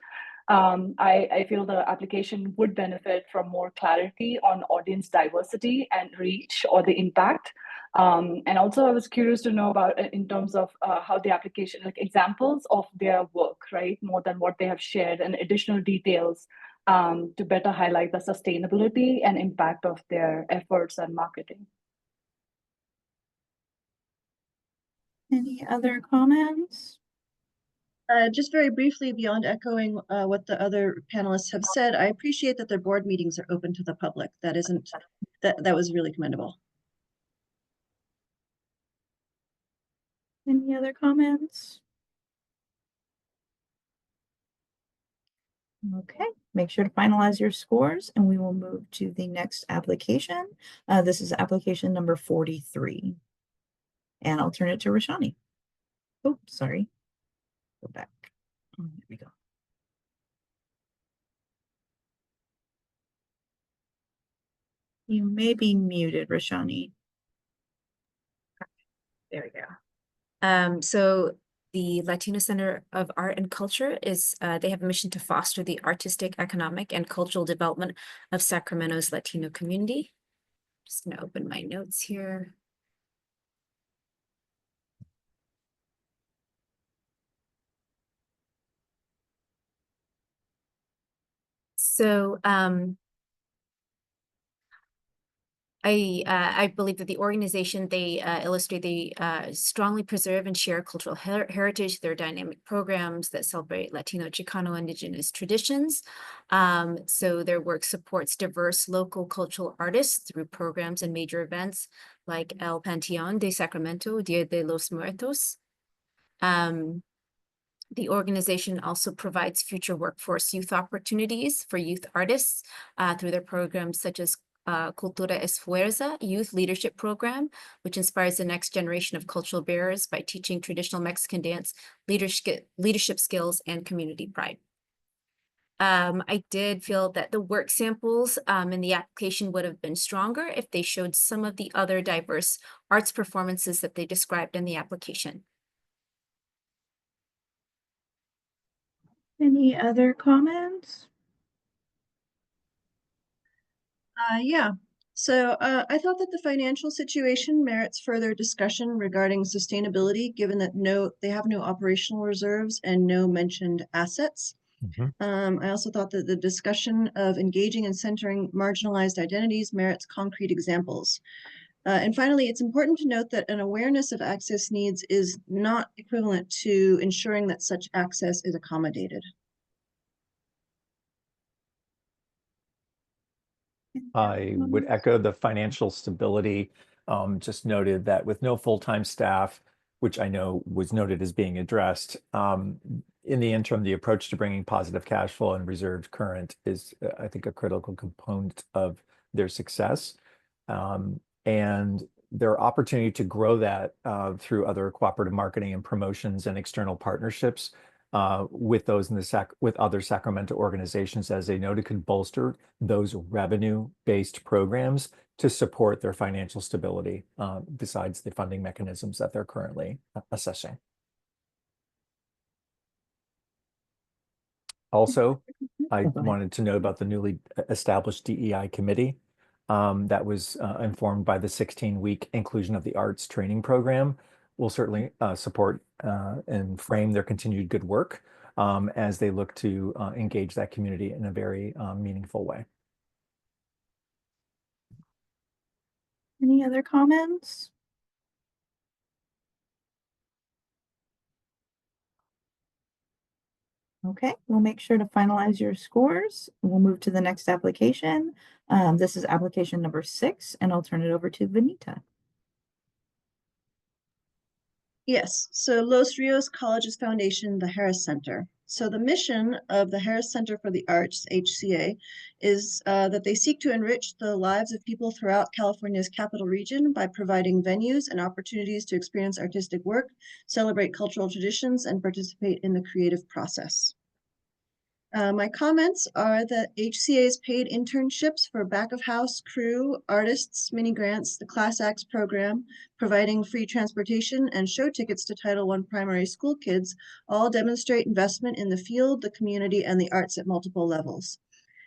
I feel the application would benefit from more clarity on audience diversity and reach or the impact. And also I was curious to know about in terms of how the application, like examples of their work, right? More than what they have shared and additional details to better highlight the sustainability and impact of their efforts and marketing. Any other comments? Just very briefly, beyond echoing what the other panelists have said, I appreciate that their board meetings are open to the public. That was really commendable. Any other comments? Okay, make sure to finalize your scores and we will move to the next application. This is application number 43. And I'll turn it to Rashani. Oh, sorry. Go back. Oh, there we go. You may be muted, Rashani. There we go. So the Latino Center of Art and Culture they have a mission to foster the artistic, economic, and cultural development of Sacramento's Latino community. Just gonna open my notes here. So I believe that the organization, they illustrate they strongly preserve and share cultural heritage, their dynamic programs that celebrate Latino, Chicano, Indigenous traditions. So their work supports diverse local cultural artists through programs and major events like El Panteón de Sacramento, Dia de los Muertos. The organization also provides future workforce youth opportunities for youth artists through their programs such as Cultura es Fuerza Youth Leadership Program, which inspires the next generation of cultural bearers by teaching traditional Mexican dance, leadership skills, and community pride. I did feel that the work samples in the application would have been stronger if they showed some of the other diverse arts performances that they described in the application. Any other comments? Yeah. So I thought that the financial situation merits further discussion regarding sustainability, given that they have no operational reserves and no mentioned assets. I also thought that the discussion of engaging and centering marginalized identities merits concrete examples. And finally, it's important to note that an awareness of access needs is not equivalent to ensuring that such access is accommodated. I would echo the financial stability. Just noted that with no full-time staff, which I know was noted as being addressed, in the interim, the approach to bringing positive cash flow and reserved current is, I think, a critical component of their success. And their opportunity to grow that through other cooperative marketing and promotions and external partnerships with those with other Sacramento organizations, as they noted, could bolster those revenue-based programs to support their financial stability, besides the funding mechanisms that they're currently assessing. Also, I wanted to know about the newly established DEI committee. that was informed by the 16-week Inclusion of the Arts training program will certainly support and frame their continued good work as they look to engage that community in a very meaningful way. Any other comments? Okay, we'll make sure to finalize your scores. We'll move to the next application. This is application number 6, and I'll turn it over to Vanita. Yes, so Los Rios Colleges Foundation, the Harris Center. So the mission of the Harris Center for the Arts, HCA, is that they seek to enrich the lives of people throughout California's capital region by providing venues and opportunities to experience artistic work, celebrate cultural traditions, and participate in the creative process. My comments are that HCA's paid internships for back of house crew, artists, mini grants, the Class Acts program, providing free transportation, and show tickets to Title I primary school kids all demonstrate investment in the field, the community, and the arts at multiple levels.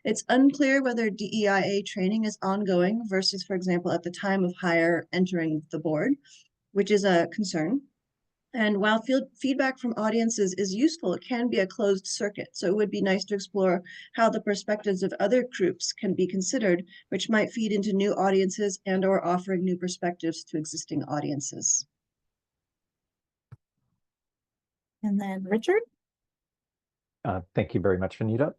It's unclear whether DEIA training is ongoing versus, for example, at the time of hire entering the board, which is a concern. And while feedback from audiences is useful, it can be a closed circuit. So it would be nice to explore how the perspectives of other groups can be considered, which might feed into new audiences and or offering new perspectives to existing audiences. And then Richard? Thank you very much, Vanita.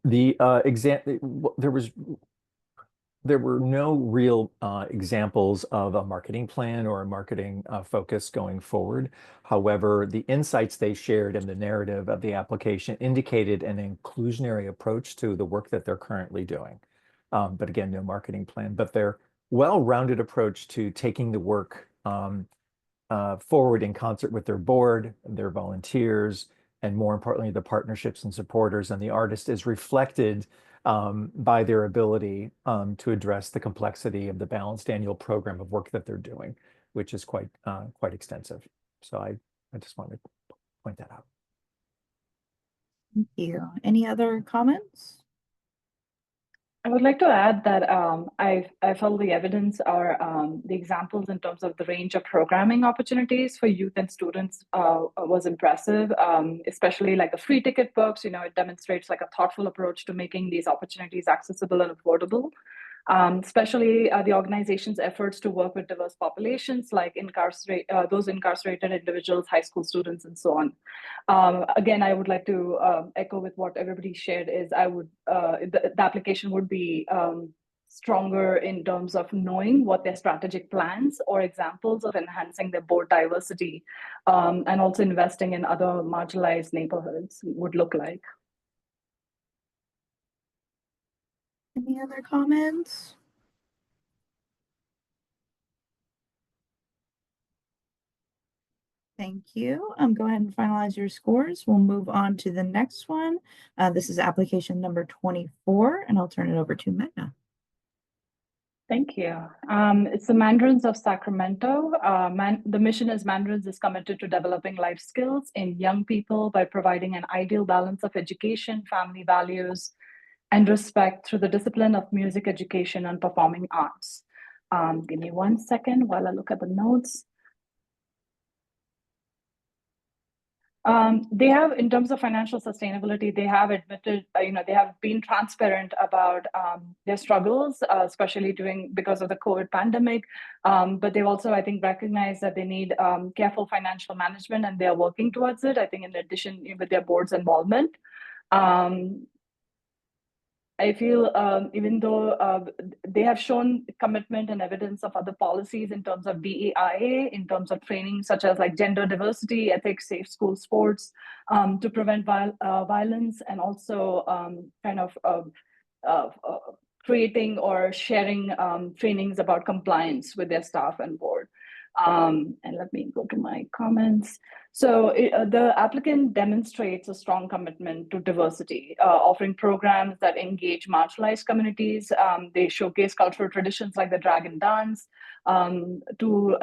There were no real examples of a marketing plan or a marketing focus going forward. However, the insights they shared in the narrative of the application indicated an inclusionary approach to the work that they're currently doing. But again, no marketing plan, but their well-rounded approach to taking the work forward in concert with their board, their volunteers, and more importantly, the partnerships and supporters and the artist is reflected by their ability to address the complexity of the balanced annual program of work that they're doing, which is quite extensive. So I just wanted to point that out. Thank you. Any other comments? I would like to add that I felt the evidence or the examples in terms of the range of programming opportunities for youth and students was impressive, especially like the free ticket books. It demonstrates like a thoughtful approach to making these opportunities accessible and affordable. Especially the organization's efforts to work with diverse populations like those incarcerated individuals, high school students, and so on. Again, I would like to echo with what everybody shared is the application would be stronger in terms of knowing what their strategic plans or examples of enhancing their board diversity and also investing in other marginalized neighborhoods would look like. Any other comments? Thank you. Go ahead and finalize your scores. We'll move on to the next one. This is application number 24, and I'll turn it over to Meghna. Thank you. It's the Mandarins of Sacramento. The mission is Mandarins is committed to developing life skills in young people by providing an ideal balance of education, family values, and respect through the discipline of music education and performing arts. Give me 1 second while I look at the notes. They have, in terms of financial sustainability, they have admitted, they have been transparent about their struggles, especially because of the COVID pandemic. But they've also, I think, recognized that they need careful financial management, and they are working towards it, I think, in addition with their board's involvement. I feel even though they have shown commitment and evidence of other policies in terms of DEIA, in terms of training, such as like gender diversity, ethics, safe school sports, to prevent violence, and also creating or sharing trainings about compliance with their staff and board. And let me go to my comments. So the applicant demonstrates a strong commitment to diversity, offering programs that engage marginalized communities. They showcase cultural traditions like the dragon dance. To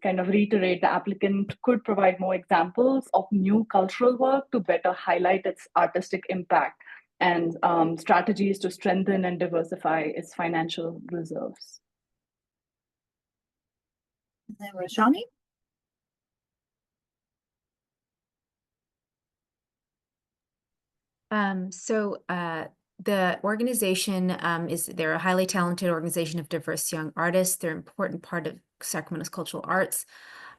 kind of reiterate, the applicant could provide more examples of new cultural work to better highlight its artistic impact and strategies to strengthen and diversify its financial reserves. And then Roshani? The organization they're a highly talented organization of diverse young artists. They're an important part of Sacramento's cultural arts.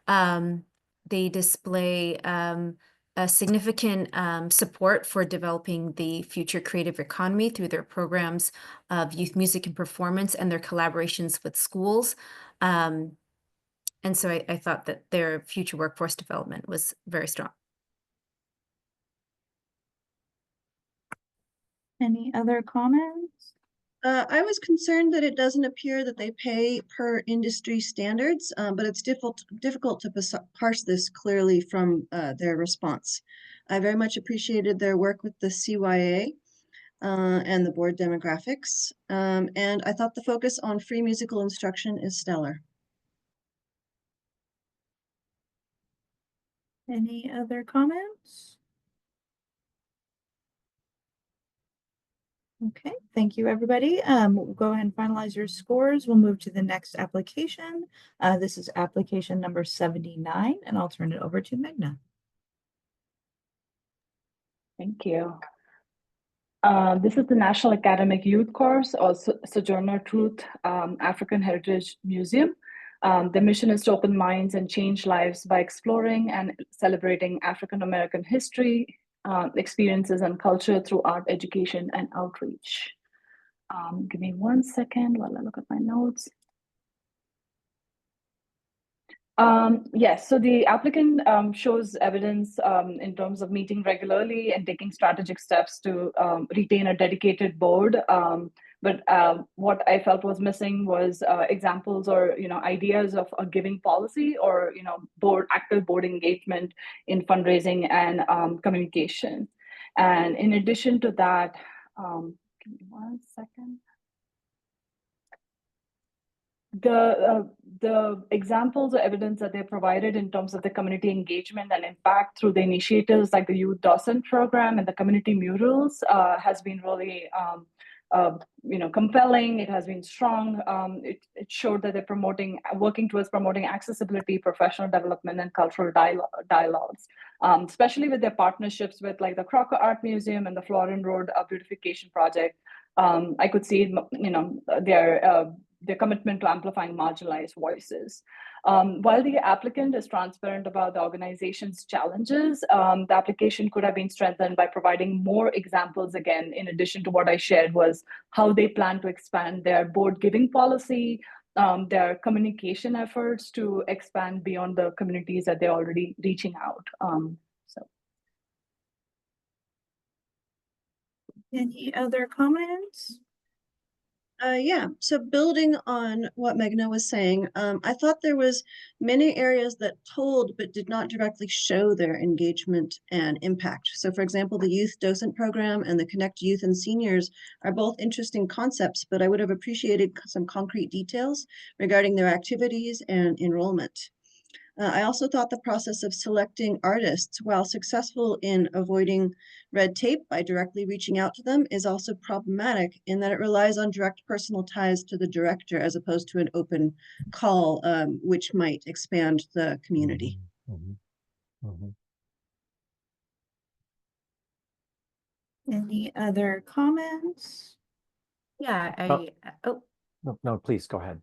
They display a significant support for developing the future creative economy through their programs of youth music and performance and their collaborations with schools. And so I thought that their future workforce development was very strong. Any other comments? I was concerned that it doesn't appear that they pay per industry standards, but it's difficult to parse this clearly from their response. I very much appreciated their work with the CYA and the board demographics, and I thought the focus on free musical instruction is stellar. Any other comments? Okay, thank you, everybody. We'll go ahead and finalize your scores. We'll move to the next application. This is application number 79, and I'll turn it over to Meghna. Thank you. This is the National Academic Youth Course, or Sojourner Truth African Heritage Museum. The mission is to open minds and change lives by exploring and celebrating African American history, experiences, and culture through art, education, and outreach. Give me 1 second while I look at my notes. Yes, so the applicant shows evidence in terms of meeting regularly and taking strategic steps to retain a dedicated board. But what I felt was missing was examples or ideas of a giving policy or active board engagement in fundraising and communication. And in addition to that, give me 1 second. The examples or evidence that they provided in terms of the community engagement and impact through the initiatives like the Youth Docent Program and the community murals has been really compelling. It has been strong. It showed that they're working towards promoting accessibility, professional development, and cultural dialogues, especially with their partnerships with like the Crocker Art Museum and the Florin Road Beautification Project. I could see, their commitment to amplifying marginalized voices. While the applicant is transparent about the organization's challenges, the application could have been strengthened by providing more examples again, in addition to what I shared, was how they plan to expand their board giving policy, their communication efforts to expand beyond the communities that they're already reaching out. Any other comments? Yeah, so building on what Meghna was saying, I thought there was many areas that told but did not directly show their engagement and impact. So for example, the Youth Docent Program and the Connect Youth and Seniors are both interesting concepts, but I would have appreciated some concrete details regarding their activities and enrollment. I also thought the process of selecting artists, while successful in avoiding red tape by directly reaching out to them, is also problematic in that it relies on direct personal ties to the director as opposed to an open call, which might expand the community. Any other comments? Yeah, No, please go ahead.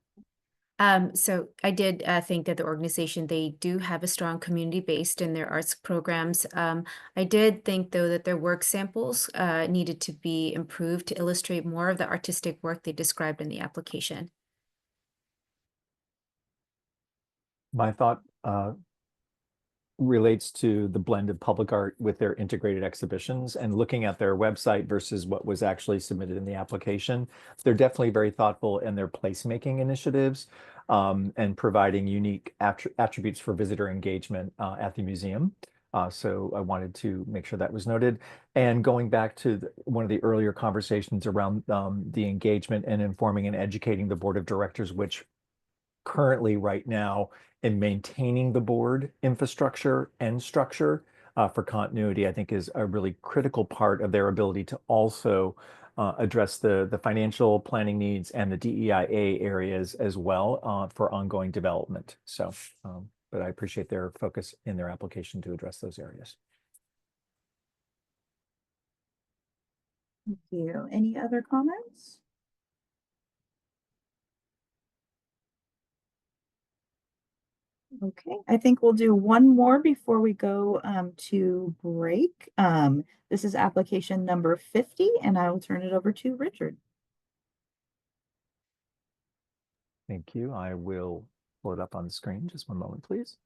So I did think that the organization, they do have a strong community based in their arts programs. I did think, though, that their work samples needed to be improved to illustrate more of the artistic work they described in the application. My thought relates to the blend of public art with their integrated exhibitions, and looking at their website versus what was actually submitted in the application. They're definitely very thoughtful in their placemaking initiatives and providing unique attributes for visitor engagement at the museum. So I wanted to make sure that was noted. And going back to one of the earlier conversations around the engagement and informing and educating the board of directors, which currently right now in maintaining the board infrastructure and structure for continuity, I think is a really critical part of their ability to also address the financial planning needs and the DEIA areas as well for ongoing development. So, but I appreciate their focus in their application to address those areas. Thank you. Any other comments? Okay, I think we'll do one more before we go to break. This is application number 50, and I will turn it over to Richard. Thank you. I will pull it up on the screen. Just one moment, please.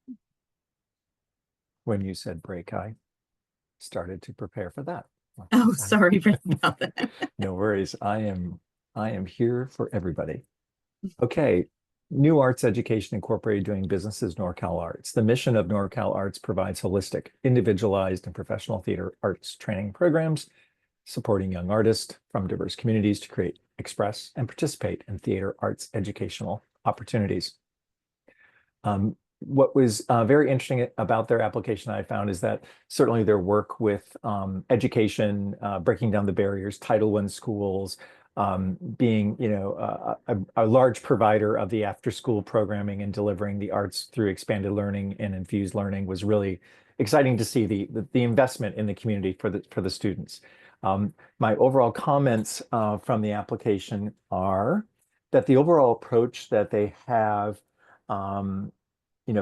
When you said break, I started to prepare for that. Oh, sorry about that. No worries. I am here for everybody. Okay. New Arts Education Incorporated doing business as NorCal Arts. The mission of NorCal Arts provides holistic, individualized, and professional theater arts training programs, supporting young artists from diverse communities to create, express, and participate in theater arts educational opportunities. What was very interesting about their application, I found, is that certainly their work with education, breaking down the barriers, Title I schools, being, a large provider of the after-school programming and delivering the arts through expanded learning and infused learning was really exciting to see the investment in the community for the students. My overall comments from the application are that the overall approach that they have,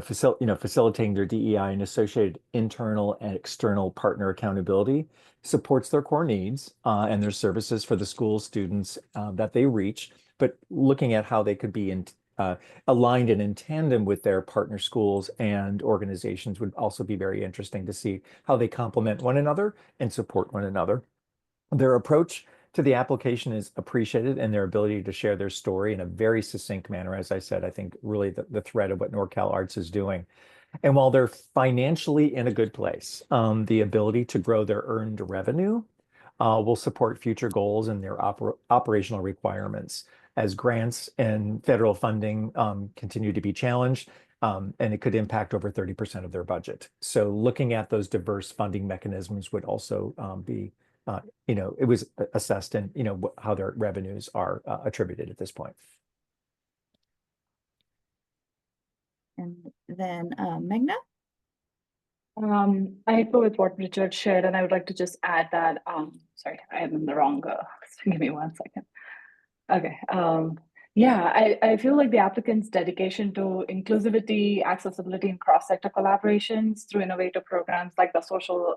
facilitating their DEI and associated internal and external partner accountability supports their core needs and their services for the school students that they reach, but looking at how they could be aligned and in tandem with their partner schools and organizations would also be very interesting to see how they complement one another and support one another. Their approach to the application is appreciated, and their ability to share their story in a very succinct manner, as I said, I think really the thread of what NorCal Arts is doing. And while they're financially in a good place, the ability to grow their earned revenue will support future goals and their operational requirements as grants and federal funding continue to be challenged, and it could impact over 30% of their budget. So looking at those diverse funding mechanisms would also be it was assessed and, how their revenues are attributed at this point. And then Meghna? I echo with what Richard shared, and I would like to just add that, sorry, I am in the wrong, give me 1 second. Okay, yeah, I feel like the applicant's dedication to inclusivity, accessibility, and cross-sector collaborations through innovative programs like the social,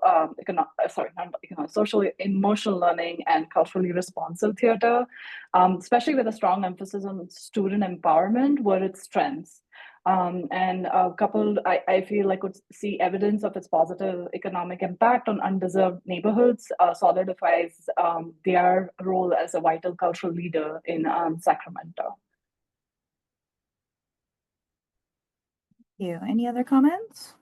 social emotional learning and culturally responsive theater, especially with a strong emphasis on student empowerment, were its strengths. And coupled, I feel like would see evidence of its positive economic impact on undeserved neighborhoods solidifies their role as a vital cultural leader in Sacramento. Thank you. Any other comments?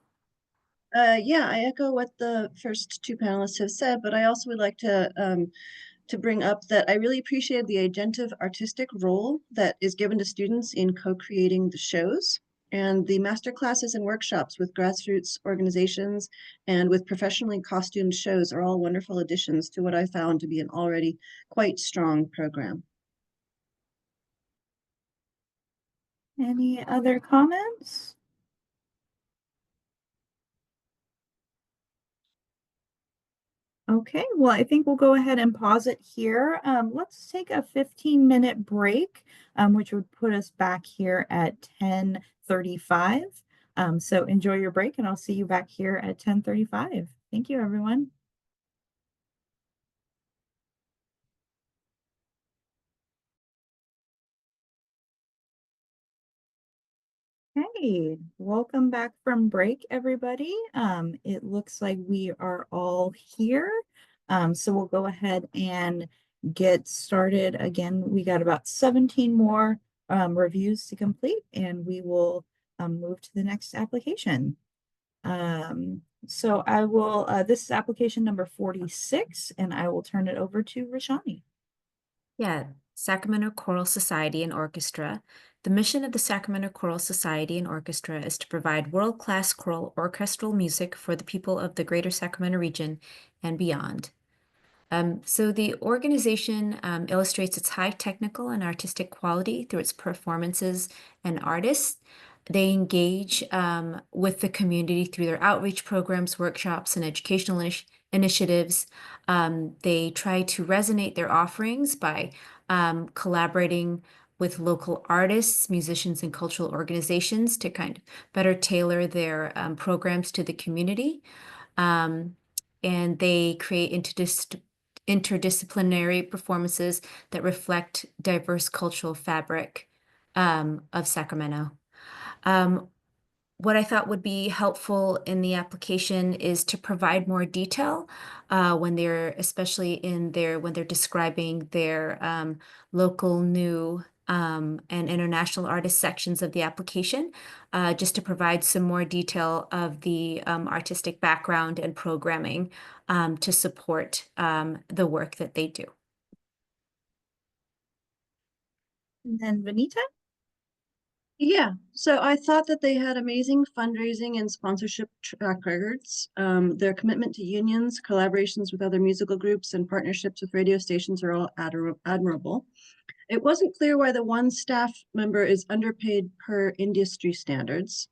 Yeah, I echo what the first two panelists have said, but I also would like to bring up that I really appreciated the agentive artistic role that is given to students in co-creating the shows. And the master classes and workshops with grassroots organizations and with professionally costumed shows are all wonderful additions to what I found to be an already quite strong program. Any other comments? Okay, well, I think we'll go ahead and pause it here. Let's take a 15-minute break, which would put us back here at 10:35. So enjoy your break, and I'll see you back here at 10:35. Thank you, everyone. Hey, welcome back from break, everybody. It looks like we are all here. So we'll go ahead and get started. Again, we got about 17 more reviews to complete, and we will move to the next application. So I will, this is application number 46, and I will turn it over to Rashani. Yeah, Sacramento Choral Society and Orchestra. The mission of the Sacramento Choral Society and Orchestra is to provide world-class choral orchestral music for the people of the greater Sacramento region and beyond. So the organization illustrates its high technical and artistic quality through its performances and artists. They engage with the community through their outreach programs, workshops, and educational initiatives. They try to resonate their offerings by collaborating with local artists, musicians, and cultural organizations to kind of better tailor their programs to the community. And they create interdisciplinary performances that reflect diverse cultural fabric of Sacramento. What I thought would be helpful in the application is to provide more detail when they're, especially when they're describing their local, new, and international artist sections of the application, just to provide some more detail of the artistic background and programming to support the work that they do. And then Vanita? Yeah, so I thought that they had amazing fundraising and sponsorship track records. Their commitment to unions, collaborations with other musical groups, and partnerships with radio stations are all admirable. It wasn't clear why the one staff member is underpaid per industry standards.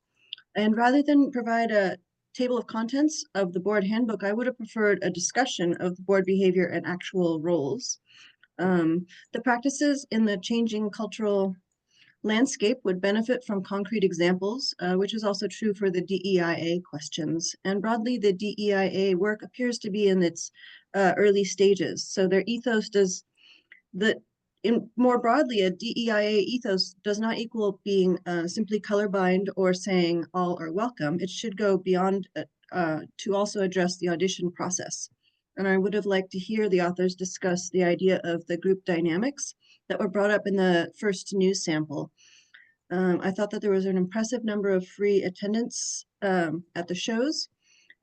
And rather than provide a table of contents of the board handbook, I would have preferred a discussion of the board behavior and actual roles. The practices in the changing cultural landscape would benefit from concrete examples, which is also true for the DEIA questions. And broadly, the DEIA work appears to be in its early stages. So their ethos does more broadly, a DEIA ethos does not equal being simply colorblind or saying all are welcome. It should go beyond to also address the audition process. And I would have liked to hear the authors discuss the idea of the group dynamics that were brought up in the first news sample. I thought that there was an impressive number of free attendance at the shows,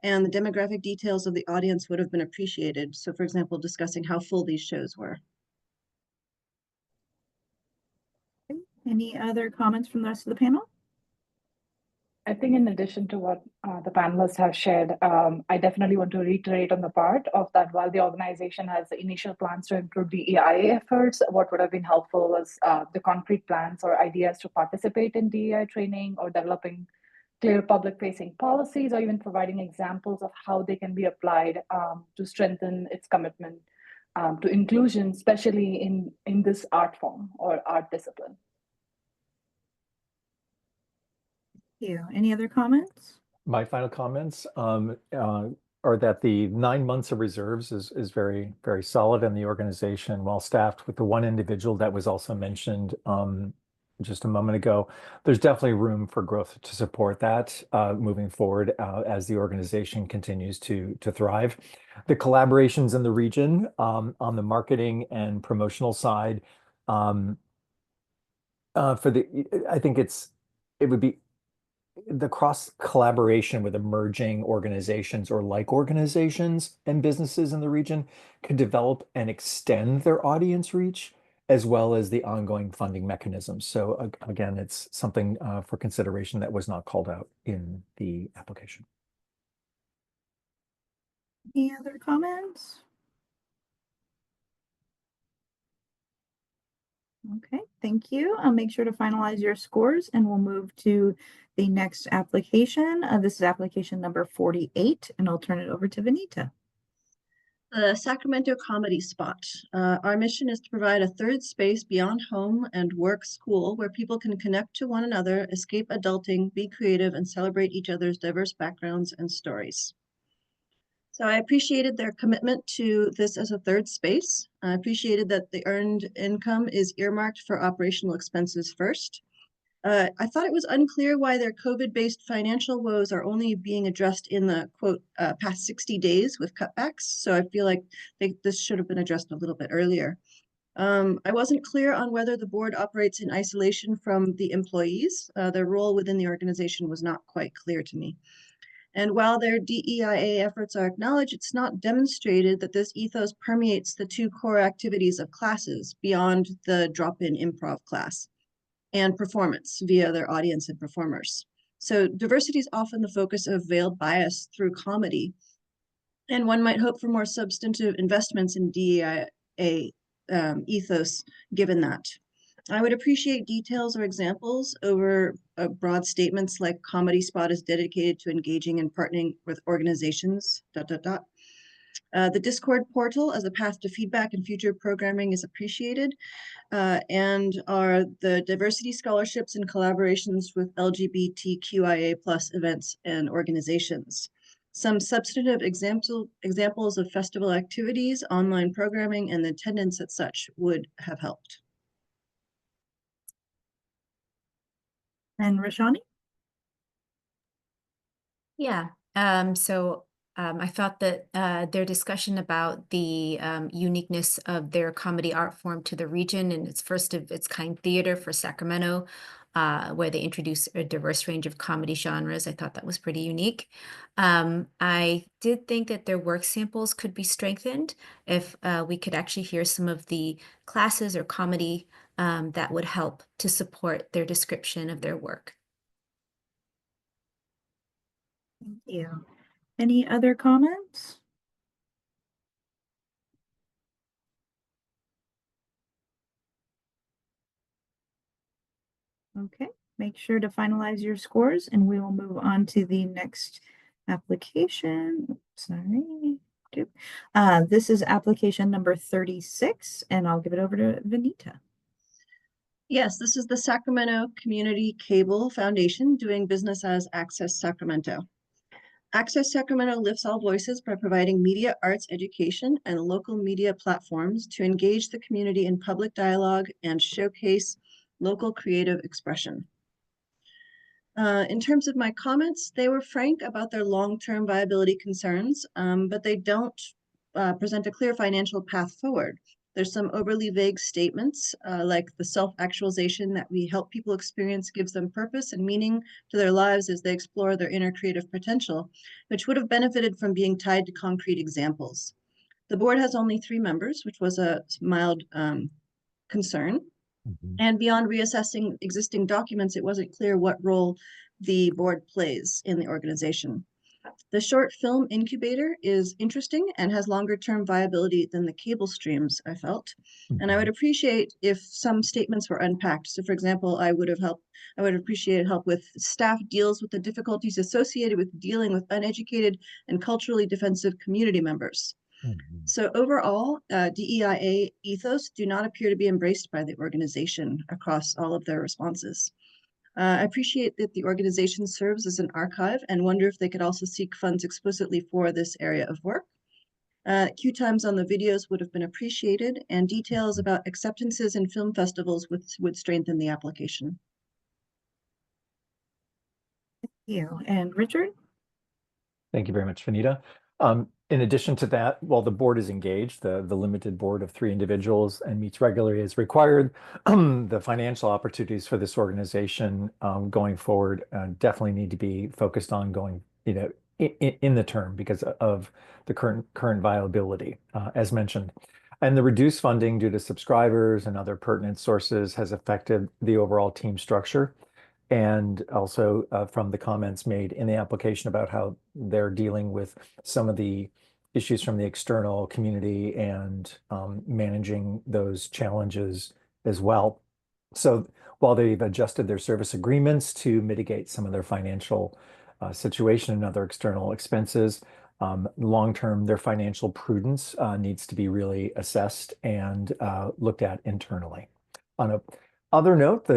and the demographic details of the audience would have been appreciated. So, for example, discussing how full these shows were. Any other comments from the rest of the panel? I think in addition to what the panelists have shared, I definitely want to reiterate on the part of that while the organization has the initial plans to include DEIA efforts, what would have been helpful was the concrete plans or ideas to participate in DEI training or developing clear public-facing policies or even providing examples of how they can be applied to strengthen its commitment to inclusion, especially in this art form or art discipline. Any other comments? My final comments are that the 9 months of reserves is very, very solid, and the organization, well staffed with the one individual that was also mentioned just a moment ago. There's definitely room for growth to support that moving forward as the organization continues to thrive. The collaborations in the region on the marketing and promotional side, I think it would be the cross collaboration with emerging organizations or like organizations and businesses in the region could develop and extend their audience reach, as well as the ongoing funding mechanisms. So again, it's something for consideration that was not called out in the application. Any other comments? Okay, thank you. I'll make sure to finalize your scores and we'll move to the next application. This is application number 48, and I'll turn it over to Vanita. The Sacramento Comedy Spot. Our mission is to provide a third space beyond home and work school where people can connect to one another, escape adulting, be creative, and celebrate each other's diverse backgrounds and stories. So I appreciated their commitment to this as a third space. I appreciated that the earned income is earmarked for operational expenses first. I thought it was unclear why their COVID-based financial woes are only being addressed in the quote past 60 days with cutbacks. So I feel like this should have been addressed a little bit earlier. I wasn't clear on whether the board operates in isolation from the employees. Their role within the organization was not quite clear to me. And while their DEIA efforts are acknowledged, it's not demonstrated that this ethos permeates the two core activities of classes beyond the drop-in improv class and performance via their audience and performers. So diversity is often the focus of veiled bias through comedy. And one might hope for more substantive investments in DEIA ethos, given that. I would appreciate details or examples over broad statements like Comedy Spot is dedicated to engaging and partnering with organizations, ... The Discord portal as a path to feedback and future programming is appreciated, and are the diversity scholarships and collaborations with LGBTQIA+ events and organizations. Some substantive examples of festival activities, online programming, and attendance at such would have helped. And Rashani? Yeah, I thought that their discussion about the uniqueness of their comedy art form to the region and its first of its kind theater for Sacramento, where they introduced a diverse range of comedy genres. I thought that was pretty unique. I did think that their work samples could be strengthened if we could actually hear some of the classes or comedy that would help to support their description of their work. Thank you. Any other comments? Okay, make sure to finalize your scores and we will move on to the next application. Sorry. This is application number 36, and I'll give it over to Vanita. Yes, this is the Sacramento Community Cable Foundation doing business as Access Sacramento. Access Sacramento lifts all voices by providing media arts education and local media platforms to engage the community in public dialogue and showcase local creative expression. In terms of my comments, they were frank about their long-term viability concerns, but they don't present a clear financial path forward. There's some overly vague statements, like the self-actualization that we help people experience gives them purpose and meaning to their lives as they explore their inner creative potential, which would have benefited from being tied to concrete examples. The board has only 3 members, which was a mild concern. And beyond reassessing existing documents, it wasn't clear what role the board plays in the organization. The short film incubator is interesting and has longer term viability than the cable streams, I felt. And I would appreciate if some statements were unpacked. So for example, I would appreciate help with staff deals with the difficulties associated with dealing with uneducated and culturally defensive community members. So overall, DEIA ethos do not appear to be embraced by the organization across all of their responses. I appreciate that the organization serves as an archive and wonder if they could also seek funds explicitly for this area of work. Queue times on the videos would have been appreciated, and details about acceptances in film festivals would strengthen the application. Thank you. And Richard? Thank you very much, Vanita. In addition to that, while the board is engaged, the limited board of 3 individuals and meets regularly as required, the financial opportunities for this organization going forward definitely need to be focused on going, in the term because of the current viability, as mentioned. And the reduced funding due to subscribers and other pertinent sources has affected the overall team structure. And also from the comments made in the application about how they're dealing with some of the issues from the external community and managing those challenges as well. So while they've adjusted their service agreements to mitigate some of their financial situation and other external expenses, long-term, their financial prudence needs to be really assessed and looked at internally. On a other note,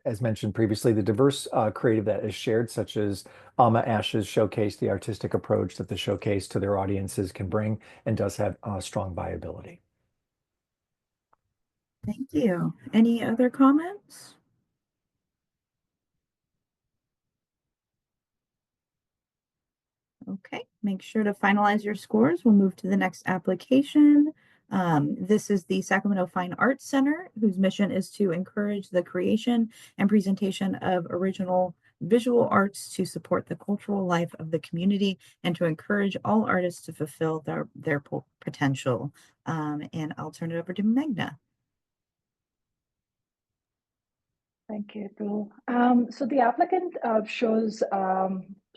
as mentioned previously, the diverse creative that is shared, such as Alma Ash's showcase, the artistic approach that the showcase to their audiences can bring, and does have strong viability. Thank you. Any other comments? Okay, make sure to finalize your scores. We'll move to the next application. This is the Sacramento Fine Arts Center, whose mission is to encourage the creation and presentation of original visual arts to support the cultural life of the community and to encourage all artists to fulfill their potential. And I'll turn it over to Meghna. Thank you, Bill. So the applicant shows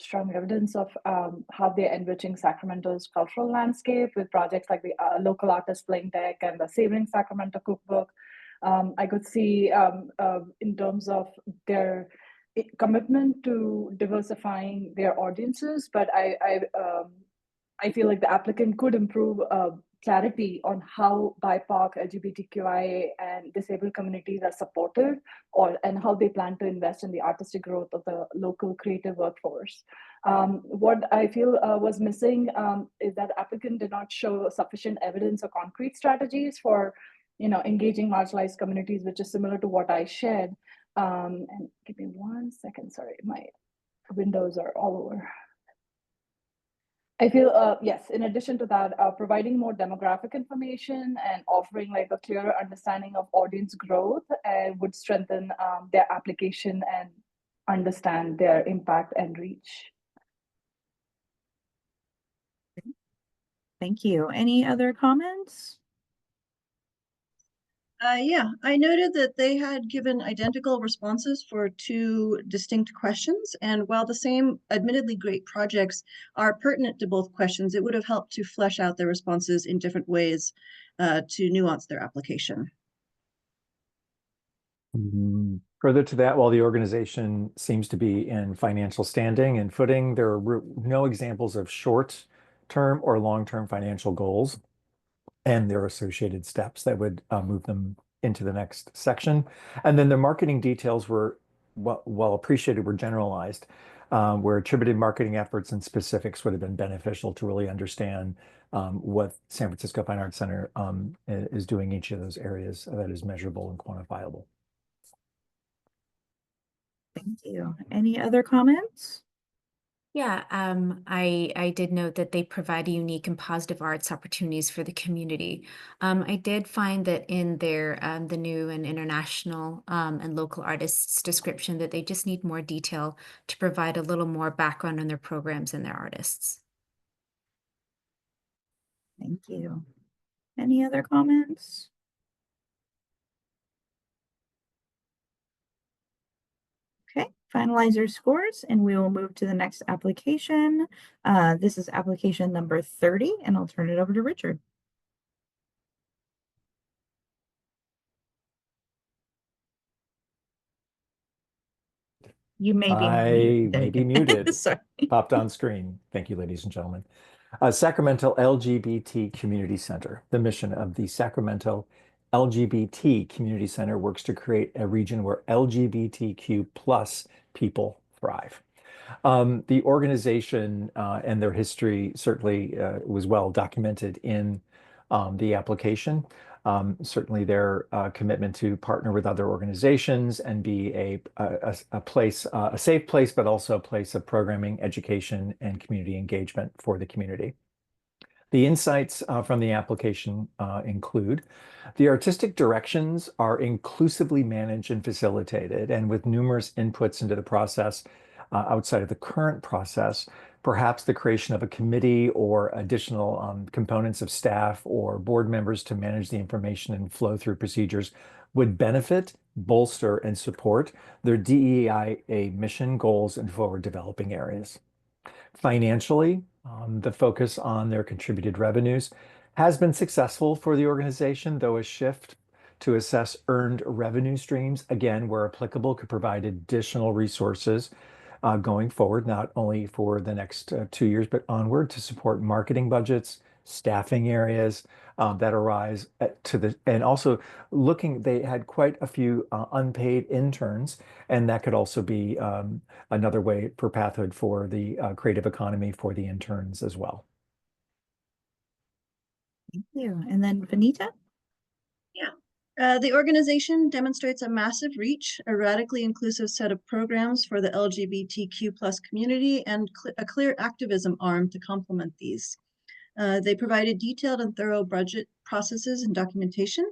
strong evidence of how they're enriching Sacramento's cultural landscape with projects like the Local Artist Playing Deck and the Savoring Sacramento Cookbook. I could see in terms of their commitment to diversifying their audiences, but I feel like the applicant could improve clarity on how BIPOC, LGBTQIA, and disabled communities are supported, and how they plan to invest in the artistic growth of the local creative workforce. What I feel was missing is that the applicant did not show sufficient evidence or concrete strategies for engaging marginalized communities, which is similar to what I shared. And give me 1 second, sorry, my windows are all over. I feel, yes, in addition to that, providing more demographic information and offering like a clearer understanding of audience growth would strengthen their application and understand their impact and reach. Thank you. Any other comments? Yeah, I noted that they had given identical responses for 2 distinct questions, and while the same admittedly great projects are pertinent to both questions, it would have helped to flesh out their responses in different ways to nuance their application. Further to that, while the organization seems to be in financial standing and footing, there are no examples of short-term or long-term financial goals and their associated steps that would move them into the next section. And then the marketing details were, well appreciated, were generalized, where attributed marketing efforts and specifics would have been beneficial to really understand what San Francisco Fine Arts Center is doing in each of those areas that is measurable and quantifiable. Thank you. Any other comments? Yeah, I did note that they provide a unique and positive arts opportunities for the community. I did find that in their the new and international and local artists description that they just need more detail to provide a little more background on their programs and their artists. Thank you. Any other comments? Okay, finalize your scores and we will move to the next application. This is application number 30, and I'll turn it over to Richard. You may be muted. There may you be go. muted. Sorry. Popped on screen. Thank you, ladies and gentlemen. Sacramento LGBT Community Center. The mission of the Sacramento LGBT Community Center works to create a region where LGBTQ plus people thrive. The organization and their history certainly was well documented in the application. Certainly their commitment to partner with other organizations and be a place, a safe place, but also a place of programming, education, and community engagement for the community. The insights from the application include the artistic directions are inclusively managed and facilitated, and with numerous inputs into the process outside of the current process, perhaps the creation of a committee or additional components of staff or board members to manage the information and flow through procedures would benefit, bolster, and support their DEIA mission, goals, and forward developing areas. Financially, the focus on their contributed revenues has been successful for the organization, though a shift to assess earned revenue streams, again, where applicable, could provide additional resources going forward, not only for the next 2 years, but onward to support marketing budgets, staffing areas that arise and also they had quite a few unpaid interns, and that could also be another way for Pathhood for the creative economy for the interns as well. Thank you. And then Vanita? The organization demonstrates a massive reach, a radically inclusive set of programs for the LGBTQ plus community, and a clear activism arm to complement these. They provided detailed and thorough budget processes and documentation,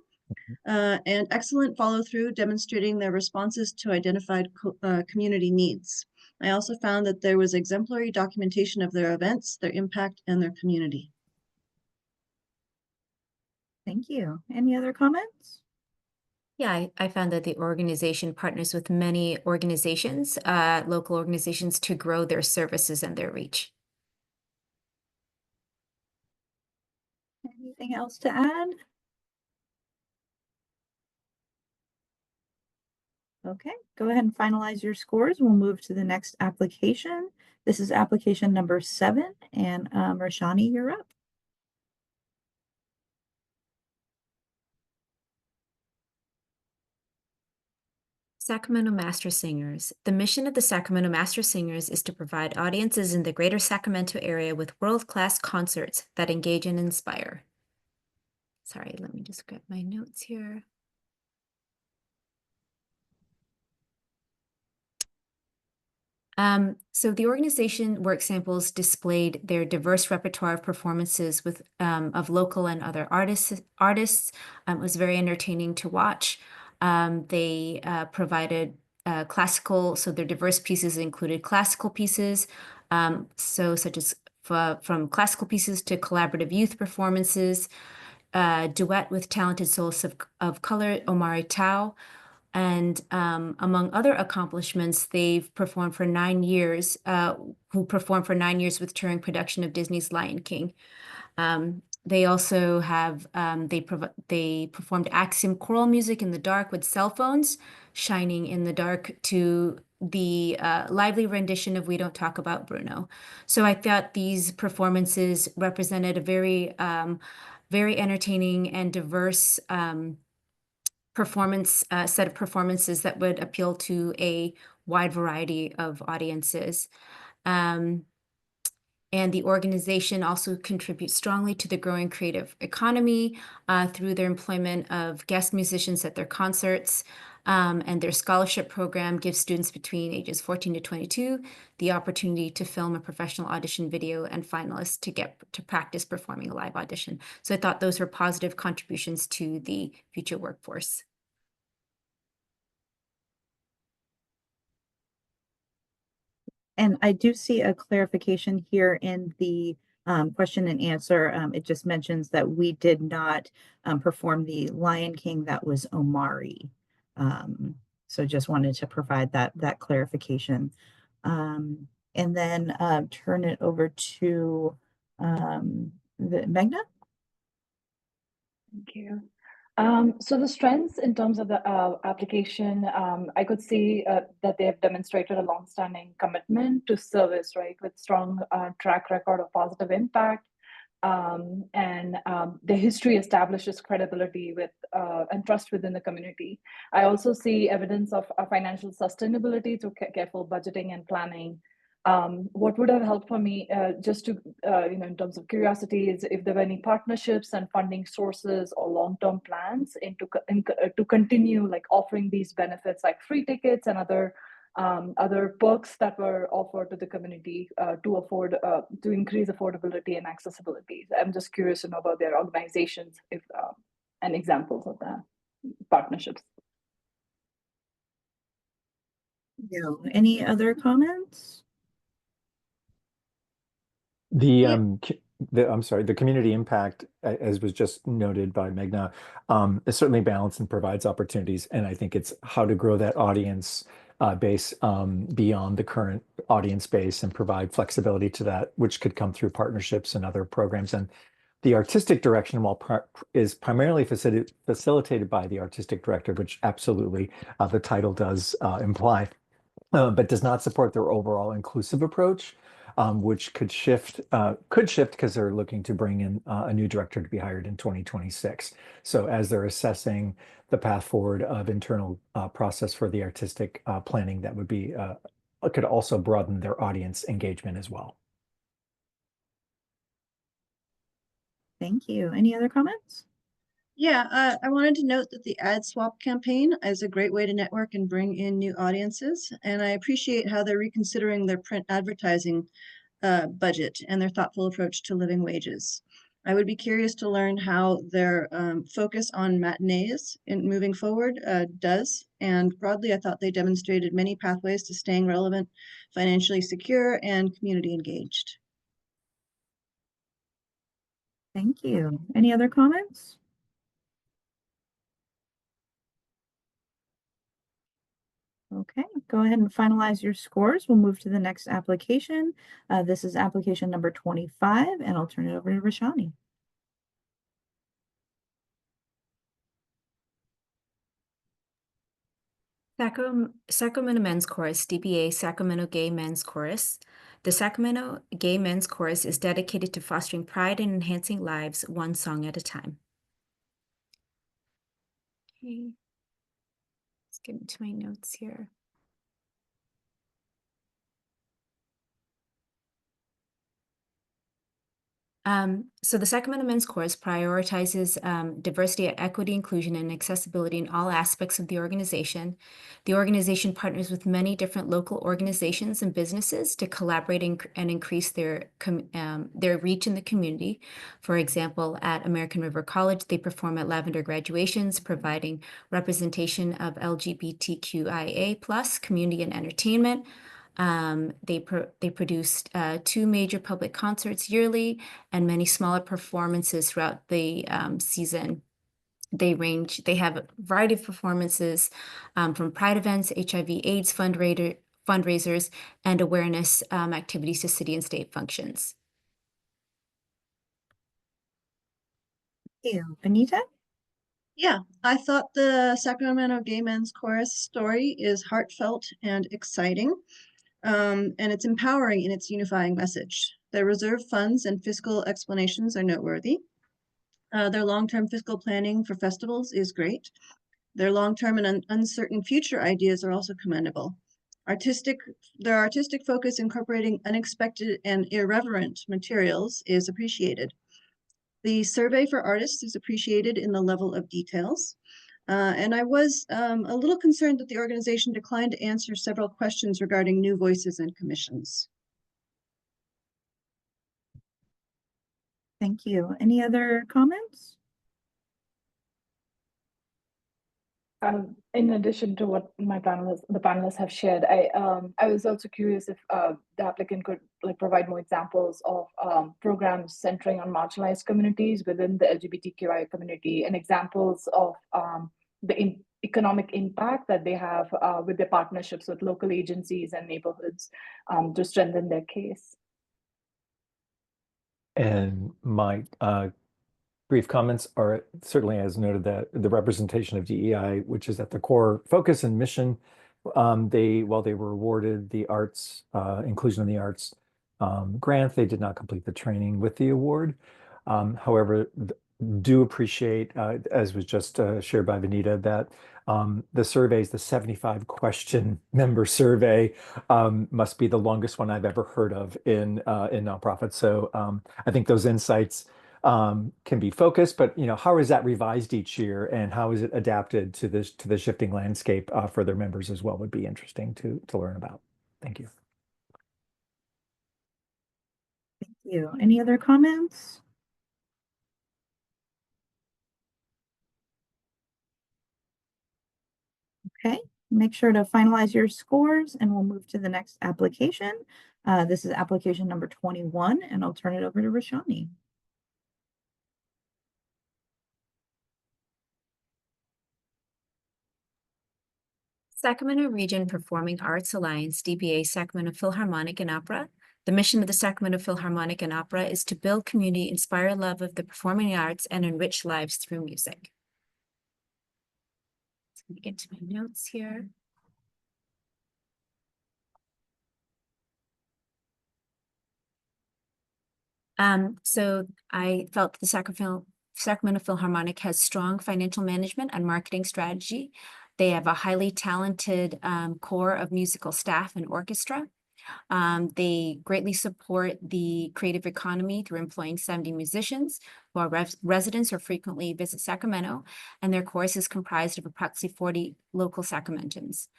and excellent follow-through demonstrating their responses to identified community needs. I also found that there was exemplary documentation of their events, their impact, and their community. Thank you. Any other comments? Yeah, I found that the organization partners with many organizations, local organizations, to grow their services and their reach. Anything else to add? Okay, go ahead and finalize your scores. We'll move to the next application. This is application number 7, and Rashani, you're up. Sacramento Master Singers. The mission of the Sacramento Master Singers is to provide audiences in the greater Sacramento area with world-class concerts that engage and inspire. Sorry, let me just grab my notes here. So the organization Work Samples displayed their diverse repertoire of performances with of local and other artists. It was very entertaining to watch. They provided classical, so their diverse pieces included classical pieces, so such as from classical pieces to collaborative youth performances, duet with talented soloists of color, Omari Tao. And among other accomplishments, they've performed for 9 years, who performed for 9 years with touring production of Disney's Lion King. They also have, they performed Axiom choral music in the dark with cell phones, shining in the dark to the lively rendition of We Don't Talk About Bruno. So I thought these performances represented a very, very entertaining and diverse performance set of performances that would appeal to a wide variety of audiences. And the organization also contributes strongly to the growing creative economy through their employment of guest musicians at their concerts. And their scholarship program gives students between ages 14 to 22 the opportunity to film a professional audition video and finalists to get to practice performing a live audition. So I thought those were positive contributions to the future workforce. And I do see a clarification here in the question and answer. It just mentions that we did not perform the Lion King. That was Omari. So just wanted to provide that clarification. And then turn it over to Meghna. Thank you. So the strengths in terms of the application, I could see that they have demonstrated a longstanding commitment to service, right, with strong track record of positive impact. And the history establishes credibility with and trust within the community. I also see evidence of financial sustainability through careful budgeting and planning. What would have helped for me, just to, in terms of curiosity, is if there were any partnerships and funding sources or long-term plans to continue like offering these benefits like free tickets and other perks that were offered to the community to increase affordability and accessibility. I'm just curious to know about their organizations and examples of that partnerships. Any other comments? I'm sorry, the community impact, as was just noted by Meghna, is certainly balanced and provides opportunities. And I think it's how to grow that audience base beyond the current audience base and provide flexibility to that, which could come through partnerships and other programs. And the artistic direction, is primarily facilitated by the artistic director, which absolutely the title does imply, but does not support their overall inclusive approach. Which could shift because they're looking to bring in a new director to be hired in 2026. So as they're assessing the path forward of internal process for the artistic planning, that would be could also broaden their audience engagement as well. Thank you. Any other comments? Yeah, I wanted to note that the ad swap campaign is a great way to network and bring in new audiences. And I appreciate how they're reconsidering their print advertising budget and their thoughtful approach to living wages. I would be curious to learn how their focus on matinees in moving forward does. And broadly, I thought they demonstrated many pathways to staying relevant, financially secure, and community engaged. Thank you. Any other comments? Okay, go ahead and finalize your scores. We'll move to the next application. This is application number 25, and I'll turn it over to Rashani. Sacramento Men's Chorus, DBA Sacramento Gay Men's Chorus. The Sacramento Gay Men's Chorus is dedicated to fostering pride and enhancing lives one song at a time. Okay, let's get into my notes here. So the Sacramento Men's Chorus prioritizes diversity, equity, inclusion, and accessibility in all aspects of the organization. The organization partners with many different local organizations and businesses to collaborate and increase their reach in the community. For example, at American River College, they perform at Lavender graduations, providing representation of LGBTQIA+ community and entertainment. They produced 2 major public concerts yearly and many smaller performances throughout the season. They have a variety of performances from pride events, HIV/AIDS fundraisers, and awareness activities to city and state functions. Thank you. Benita? Yeah, I thought the Sacramento Gay Men's Chorus story is heartfelt and exciting, and it's empowering in its unifying message. Their reserve funds and fiscal explanations are noteworthy. Their long-term fiscal planning for festivals is great. Their long-term and uncertain future ideas are also commendable. Their artistic focus incorporating unexpected and irreverent materials is appreciated. The survey for artists is appreciated in the level of details. And I was a little concerned that the organization declined to answer several questions regarding new voices and commissions. Thank you. Any other comments? In addition to what the panelists have shared, I was also curious if the applicant could provide more examples of programs centering on marginalized communities within the LGBTQI community, and examples of the economic impact that they have with their partnerships with local agencies and neighborhoods to strengthen their case. And my brief comments are certainly, as noted, that the representation of DEI, which is at the core focus and mission, while they were awarded the arts inclusion in the arts grant, they did not complete the training with the award. However, do appreciate, as was just shared by Benita, that the surveys, the 75-question member survey, must be the longest one I've ever heard of in nonprofits. So I think those insights can be focused, but how is that revised each year, and how is it adapted to the shifting landscape for their members as well, would be interesting to learn about. Thank you. Thank you. Any other comments? Okay, make sure to finalize your scores, and we'll move to the next application. This is application number 21, and I'll turn it over to Rashani. Sacramento Region Performing Arts Alliance, DBA Sacramento Philharmonic and Opera. The mission of the Sacramento Philharmonic and Opera is to build community, inspire love of the performing arts, and enrich lives through music. So let me get to my notes here. So I felt the Sacramento Philharmonic has strong financial management and marketing strategy. They have a highly talented core of musical staff and orchestra. They greatly support the creative economy through employing 70 musicians who are residents or frequently visit Sacramento, and their chorus is comprised of approximately 40 local Sacramentans.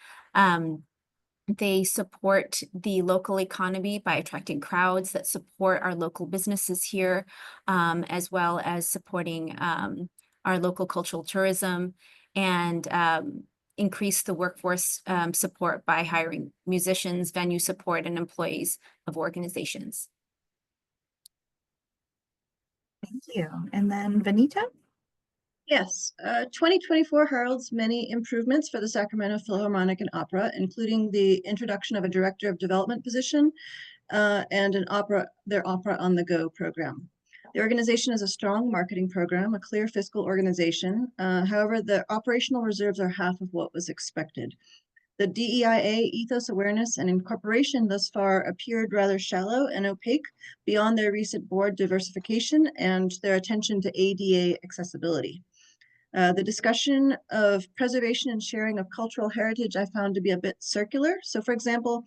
They support the local economy by attracting crowds that support our local businesses here, as well as supporting our local cultural tourism, and increase the workforce support by hiring musicians, venue support, and employees of organizations. Thank you. And then Benita? Yes, 2024 heralds many improvements for the Sacramento Philharmonic and Opera, including the introduction of a director of development position and their Opera on the Go program. The organization has a strong marketing program, a clear fiscal organization. However, the operational reserves are half of what was expected. The DEIA ethos awareness and incorporation thus far appeared rather shallow and opaque beyond their recent board diversification and their attention to ADA accessibility. The discussion of preservation and sharing of cultural heritage I found to be a bit circular. So for example,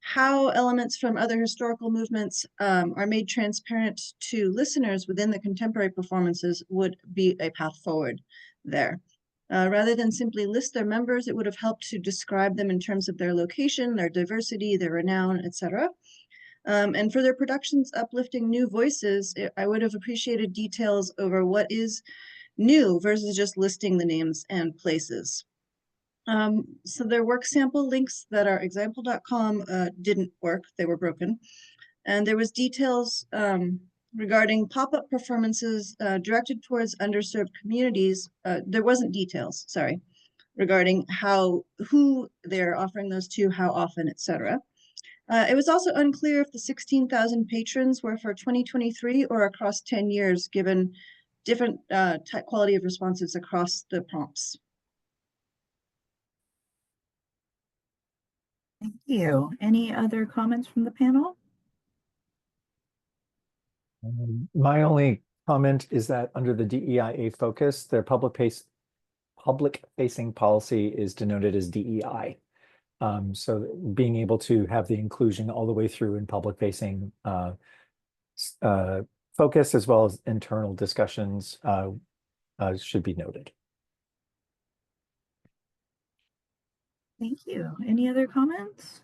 how elements from other historical movements are made transparent to listeners within the contemporary performances would be a path forward there. Rather than simply list their members, it would have helped to describe them in terms of their location, their diversity, their renown, etc. And for their productions uplifting new voices, I would have appreciated details over what is new versus just listing the names and places. So their work sample links that are example.com didn't work, they were broken. And there was details regarding pop-up performances directed towards underserved communities. There wasn't details, sorry, regarding who they're offering those to, how often, etc. It was also unclear if the 16,000 patrons were for 2023 or across 10 years, given different type quality of responses across the prompts. Thank you. Any other comments from the panel? My only comment is that under the DEIA focus, their public-facing policy is denoted as DEI. So being able to have the inclusion all the way through in public-facing focus as well as internal discussions should be noted. Thank you. Any other comments?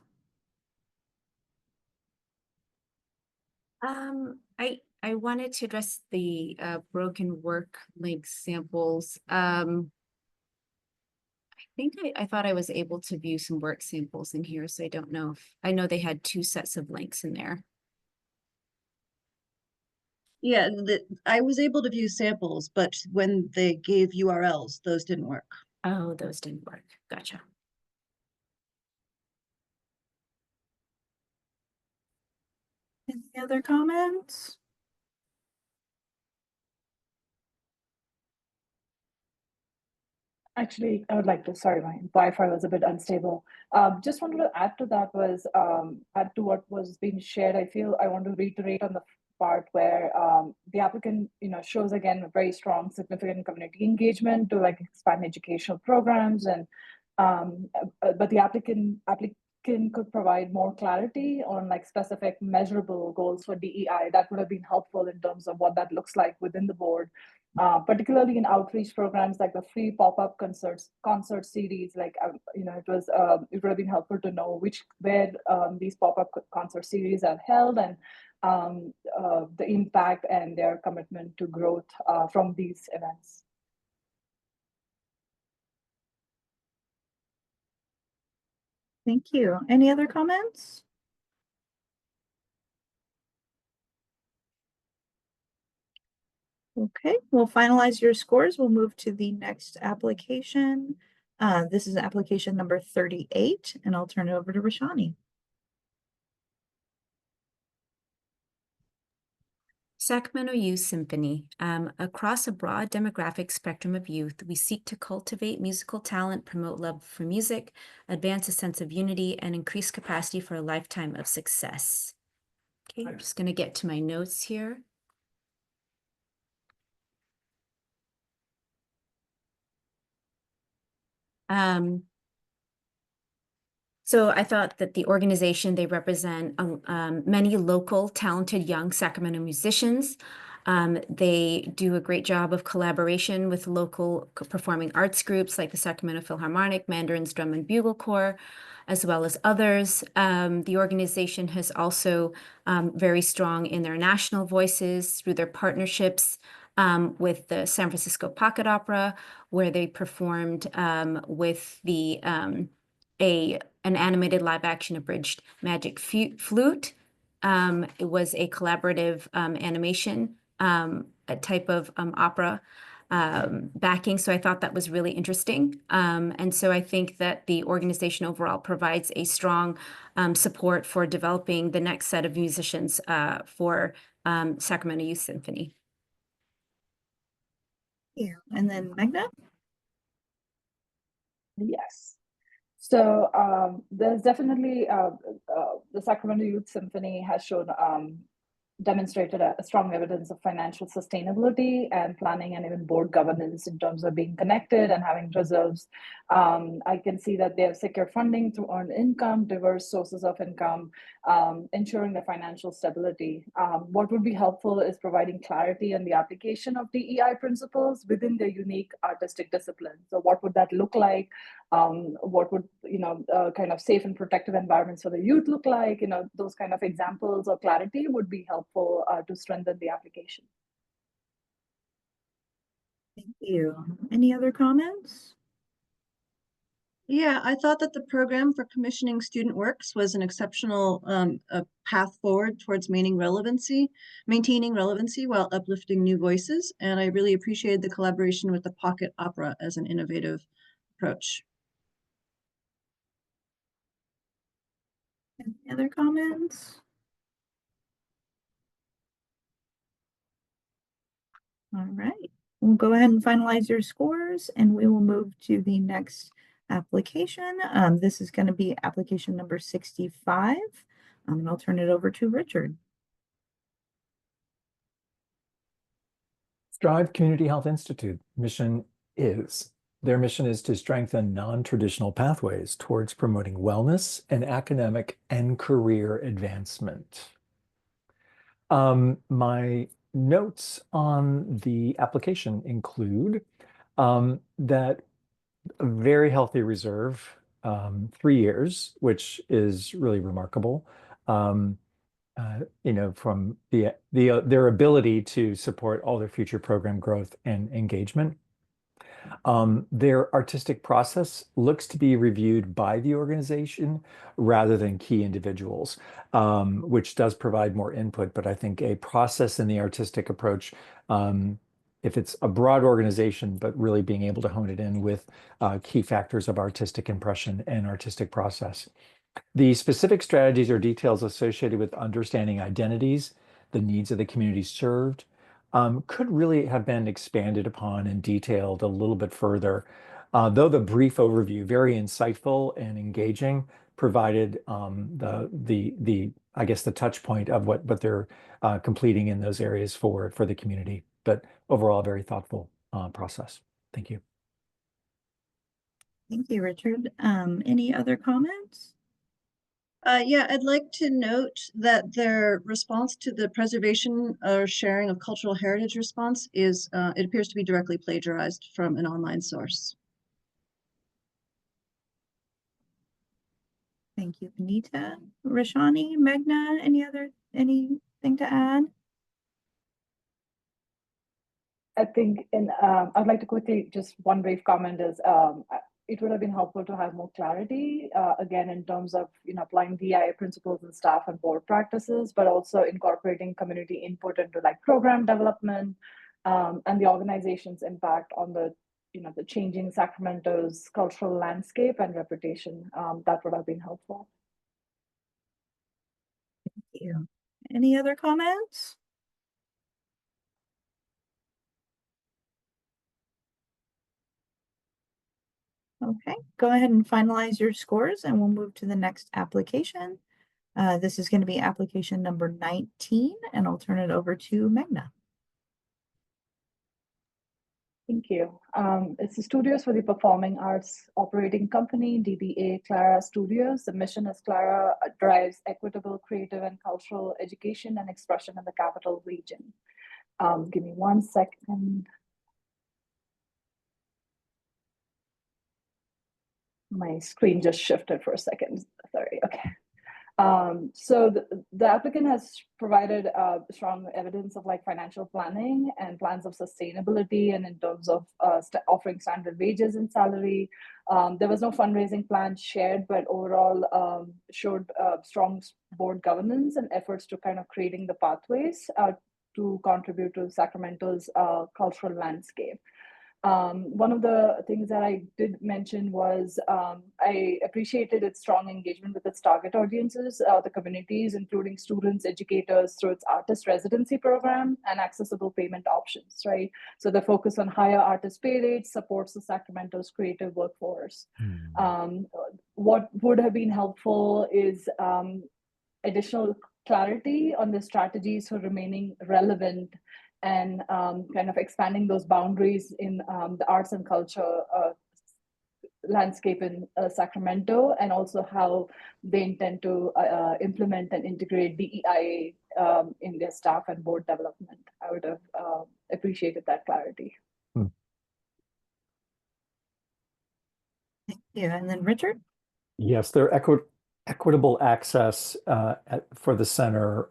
I wanted to address the broken work link samples. I think I thought I was able to view some work samples in here, so I don't know if I know they had 2 sets of links in there. Yeah, I was able to view samples, but when they gave URLs, those didn't work. Oh, those didn't work. Gotcha. Any other comments? Actually, I would like to, sorry, my Wi-Fi was a bit unstable. Just wanted to add to that add to what was being shared. I feel I want to reiterate on the part where the applicant, shows again a very strong, significant community engagement to like expand educational programs but the applicant could provide more clarity on like specific measurable goals for DEI. That would have been helpful in terms of what that looks like within the board. Particularly in outreach programs like the free pop-up concert series, like it would have been helpful to know where these pop-up concert series are held and the impact and their commitment to growth from these events. Thank you. Any other comments? Okay, we'll finalize your scores. We'll move to the next application. This is application number 38, and I'll turn it over to Rashani. Sacramento Youth Symphony. Across a broad demographic spectrum of youth, we seek to cultivate musical talent, promote love for music, advance a sense of unity, and increase capacity for a lifetime of success. Okay, I'm just going to get to my notes here. So I thought that the organization, they represent many local talented young Sacramento musicians. They do a great job of collaboration with local performing arts groups like the Sacramento Philharmonic, Mandarin's Drum and Bugle Corps, as well as others. The organization has also very strong in their national voices through their partnerships with the San Francisco Pocket Opera, where they performed with the an animated live action abridged Magic Flute. It was a collaborative animation, a type of opera. backing. So I thought that was really interesting. And so I think that the organization overall provides a strong support for developing the next set of musicians for Sacramento Youth Symphony. Yeah. And then Magna? Yes. So there's definitely the Sacramento Youth Symphony has shown demonstrated a strong evidence of financial sustainability and planning and even board governance in terms of being connected and having reserves. I can see that they have secure funding through earned income, diverse sources of income, ensuring the financial stability. What would be helpful is providing clarity on the application of DEI principles within their unique artistic discipline. So what would that look like? What would kind of safe and protective environments for the youth look like? Those kind of examples or clarity would be helpful to strengthen the application. Thank you. Any other comments? Yeah, I thought that the program for commissioning student works was an exceptional a path forward towards maintaining relevancy while uplifting new voices. And I really appreciated the collaboration with the Pocket Opera as an innovative approach. Any other comments? All right, we'll go ahead and finalize your scores and we will move to the next application. This is going to be application number 65. And I'll turn it over to Richard. Strive Community Health Institute their mission is to strengthen non-traditional pathways towards promoting wellness and academic and career advancement. My notes on the application include that a very healthy reserve, 3 years, which is really remarkable. From their ability to support all their future program growth and engagement. Their artistic process looks to be reviewed by the organization rather than key individuals, which does provide more input. But I think a process in the artistic approach, if it's a broad organization, but really being able to hone it in with key factors of artistic impression and artistic process. The specific strategies or details associated with understanding identities, the needs of the community served, could really have been expanded upon and detailed a little bit further. Though the brief overview, very insightful and engaging, provided I guess the touch point of what they're completing in those areas for the community. But overall, very thoughtful process. Thank you. Thank you, Richard. Any other comments? Yeah, I'd like to note that their response to the preservation or sharing of cultural heritage response is, it appears to be directly plagiarized from an online source. Thank you, Anita. Rashani, Meghna, anything to add? I think I'd like to quickly, just one brief comment is, it would have been helpful to have more clarity, again, in terms of applying DEI principles and staff and board practices, but also incorporating community input into like program development and the organization's impact on the changing Sacramento's cultural landscape and reputation. That would have been helpful. Thank you. Any other comments? Okay, go ahead and finalize your scores and we'll move to the next application. This is going to be application number 19, and I'll turn it over to Meghna. Thank you. It's the Studios for the Performing Arts Operating Company, DBA Clara Studios. The mission is Clara drives equitable, creative, and cultural education and expression in the capital region. Give me 1 second. My screen just shifted for a second. Sorry. Okay. So the applicant has provided strong evidence of like financial planning and plans of sustainability, and in terms of offering standard wages and salary. There was no fundraising plan shared, but overall showed strong board governance and efforts to kind of creating the pathways to contribute to Sacramento's cultural landscape. One of the things that I did mention was I appreciated its strong engagement with its target audiences, the communities, including students, educators, through its artist residency program and accessible payment options, right? So the focus on higher artist pay rates supports the Sacramento's creative workforce. What would have been helpful is additional clarity on the strategies for remaining relevant and kind of expanding those boundaries in the arts and culture landscape in Sacramento, and also how they intend to implement and integrate DEIA in their staff and board development. I would have appreciated that clarity. Thank you. And then Richard? Yes, their equitable access for the center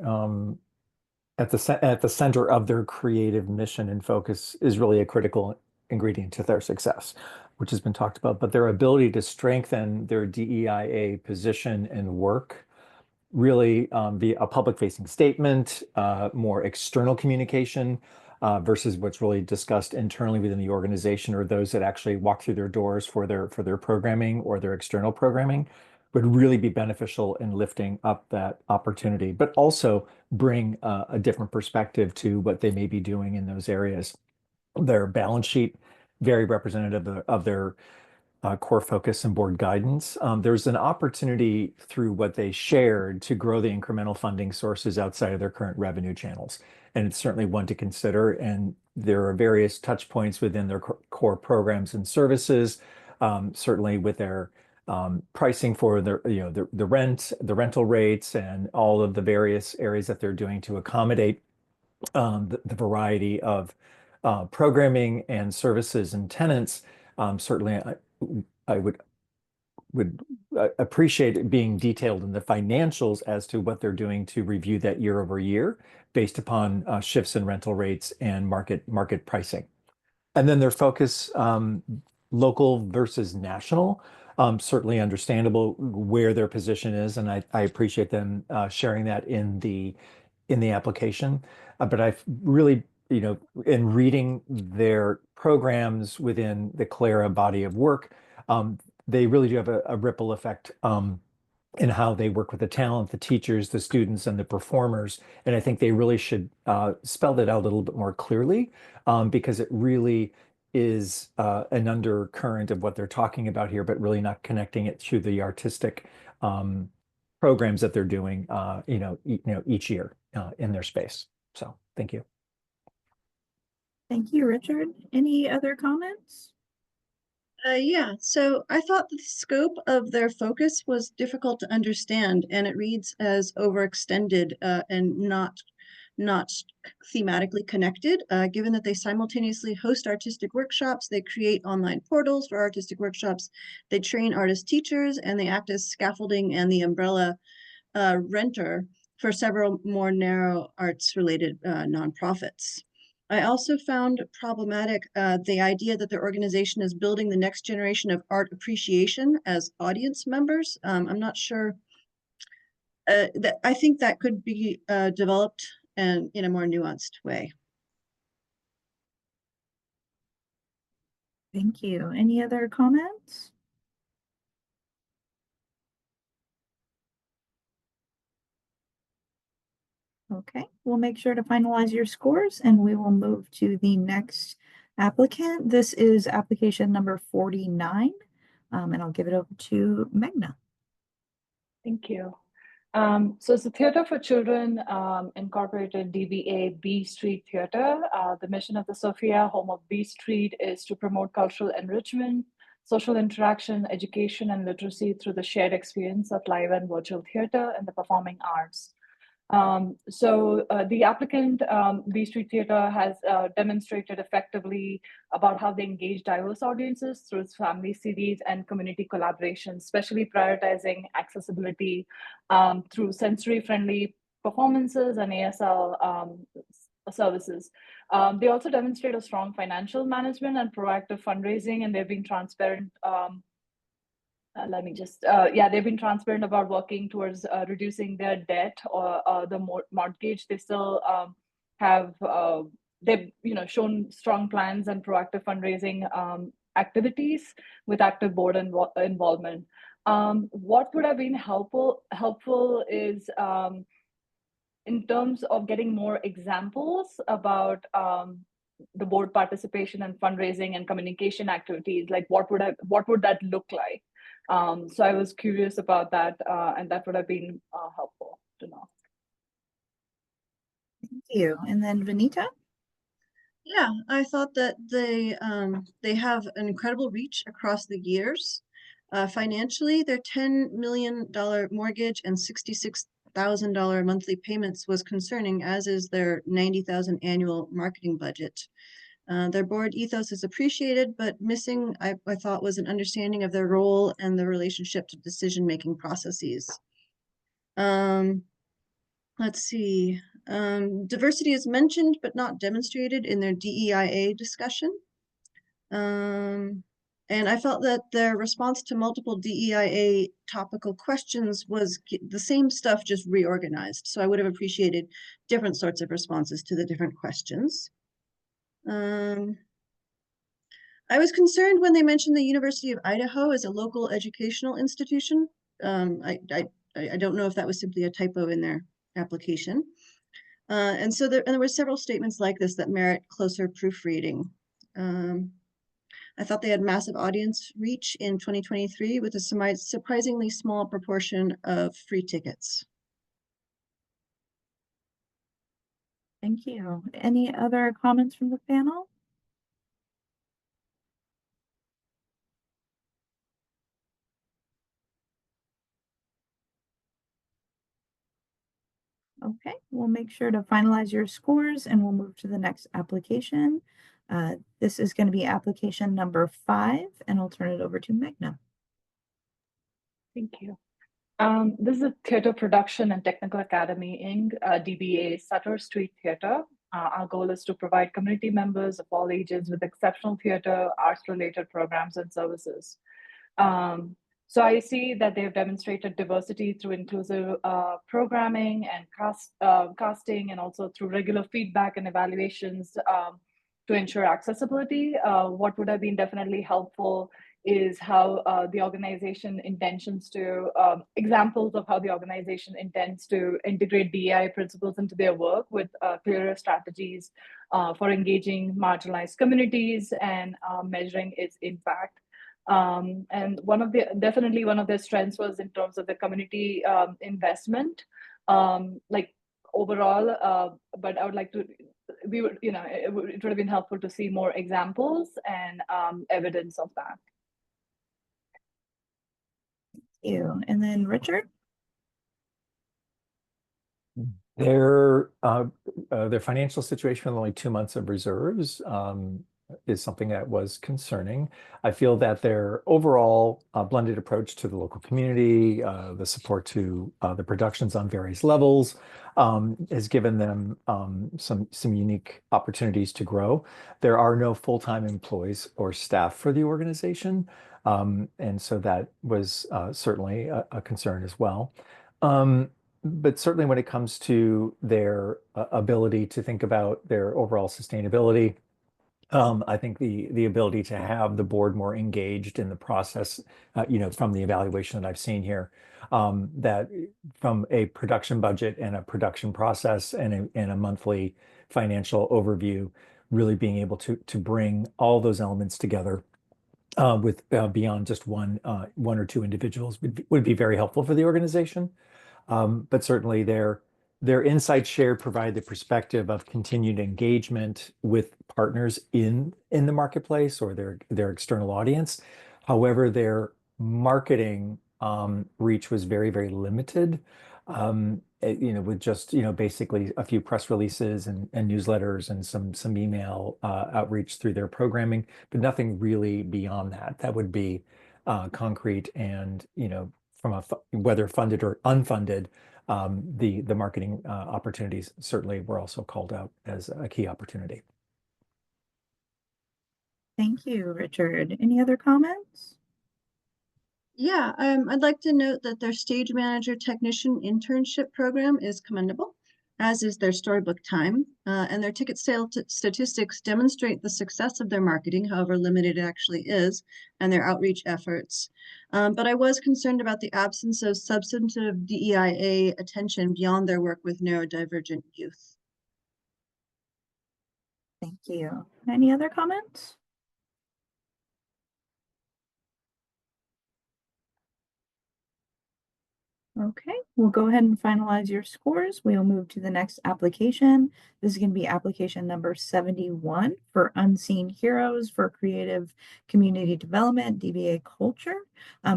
at the center of their creative mission and focus is really a critical ingredient to their success, which has been talked about. But their ability to strengthen their DEIA position and work really via a public-facing statement, more external communication versus what's really discussed internally within the organization, or those that actually walk through their doors for their programming or their external programming, would really be beneficial in lifting up that opportunity, but also bring a different perspective to what they may be doing in those areas. Their balance sheet, very representative of their core focus and board guidance. There's an opportunity through what they shared to grow the incremental funding sources outside of their current revenue channels. And it's certainly one to consider. And there are various touch points within their core programs and services, certainly with their pricing for their, the rental rates and all of the various areas that they're doing to accommodate the variety of programming and services and tenants. Certainly, I would appreciate it being detailed in the financials as to what they're doing to review that year over year based upon shifts in rental rates and market pricing. And then their focus, local versus national, certainly understandable where their position is, and I appreciate them sharing that in the application. But I've really, in reading their programs within the Clara body of work, they really do have a ripple effect in how they work with the talent, the teachers, the students, and the performers. And I think they really should spell that out a little bit more clearly, because it really is an undercurrent of what they're talking about here, but really not connecting it to the artistic programs that they're doing, each year in their space. So thank you. Thank you, Richard. Any other comments? Yeah, so I thought the scope of their focus was difficult to understand, and it reads as overextended and not thematically connected, given that they simultaneously host artistic workshops, they create online portals for artistic workshops, they train artist teachers, and they act as scaffolding and the umbrella renter for several more narrow arts-related nonprofits. I also found problematic the idea that their organization is building the next generation of art appreciation as audience members. I'm not sure. I think that could be developed and in a more nuanced way. Thank you. Any other comments? Okay, we'll make sure to finalize your scores and we will move to the next applicant. This is application number 49, and I'll give it over to Meghna. Thank you. So it's the Theater for Children Incorporated DBA B Street Theater. The mission of the Sophia, home of B Street, is to promote cultural enrichment, social interaction, education, and literacy through the shared experience of live and virtual theater and the performing arts. The applicant, B Street Theater, has demonstrated effectively about how they engage diverse audiences through its family series and community collaboration, especially prioritizing accessibility through sensory-friendly performances and ASL services. They also demonstrate a strong financial management and proactive fundraising, and they've been transparent. They've been transparent about working towards reducing their debt or the mortgage. They still have they've shown strong plans and proactive fundraising activities with active board involvement. What would have been helpful is in terms of getting more examples about the board participation and fundraising and communication activities, like what would that look like? So I was curious about that, and that would have been helpful to know. Thank you. And then Vanita? Yeah, I thought that they have an incredible reach across the years. Financially, their $10 million mortgage and $66,000 monthly payments was concerning, as is their $90,000 annual marketing budget. Their board ethos is appreciated, but missing, I thought, was an understanding of their role and the relationship to decision-making processes. Let's see. Diversity is mentioned but not demonstrated in their DEIA discussion. And I felt that their response to multiple DEIA topical questions was the same stuff, just reorganized. So I would have appreciated different sorts of responses to the different questions. I was concerned when they mentioned the University of Idaho as a local educational institution. I don't know if that was simply a typo in their application. And so there were several statements like this that merit closer proofreading. I thought they had massive audience reach in 2023 with a surprisingly small proportion of free tickets. Thank you. Any other comments from the panel? Okay, we'll make sure to finalize your scores and we'll move to the next application. This is going to be application number 5, and I'll turn it over to Meghna. Thank you. This is a Theater Production and Technical Academy, Inc., DBA Sutter Street Theater. Our goal is to provide community members of all ages with exceptional theater, arts-related programs and services. So I see that they've demonstrated diversity through inclusive programming and casting, and also through regular feedback and evaluations to ensure accessibility. What would have been definitely helpful is how the organization intends to, examples of how the organization intends to integrate DEI principles into their work with clearer strategies for engaging marginalized communities and measuring its impact. And definitely one of their strengths was in terms of the community investment, like overall, but I would like to, it would have been helpful to see more examples and evidence of that. Thank you. And then Richard? Their financial situation with only 2 months of reserves is something that was concerning. I feel that their overall blended approach to the local community, the support to the productions on various levels, has given them some unique opportunities to grow. There are no full-time employees or staff for the organization, and so that was certainly a concern as well. But certainly when it comes to their ability to think about their overall sustainability, I think the ability to have the board more engaged in the process, from the evaluation that I've seen here, that from a production budget and a production process and a monthly financial overview, really being able to bring all those elements together with beyond just one or two individuals would be very helpful for the organization. But certainly their insights shared provide the perspective of continued engagement with partners in the marketplace or their external audience. However, their marketing reach was very, very limited, with just, basically a few press releases and newsletters and some email outreach through their programming, but nothing really beyond that. That would be concrete and, from whether funded or unfunded, the marketing opportunities certainly were also called out as a key opportunity. Thank you, Richard. Any other comments? Yeah, I'd like to note that their stage manager technician internship program is commendable. as is their storybook time, and their ticket sale statistics demonstrate the success of their marketing, however limited it actually is, and their outreach efforts. But I was concerned about the absence of substantive DEIA attention beyond their work with neurodivergent youth. Thank you. Any other comments? Okay, we'll go ahead and finalize your scores. We'll move to the next application. This is going to be application number 71 for Unseen Heroes for Creative Community Development, DBA Culture.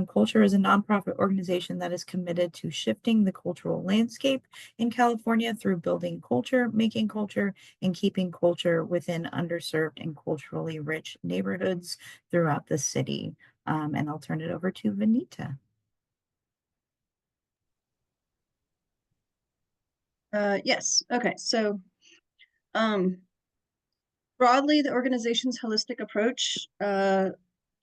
Culture is a nonprofit organization that is committed to shifting the cultural landscape in California through building culture, making culture, and keeping culture within underserved and culturally rich neighborhoods throughout the city. And I'll turn it over to Vanita. Yes, okay, so broadly, the organization's holistic approach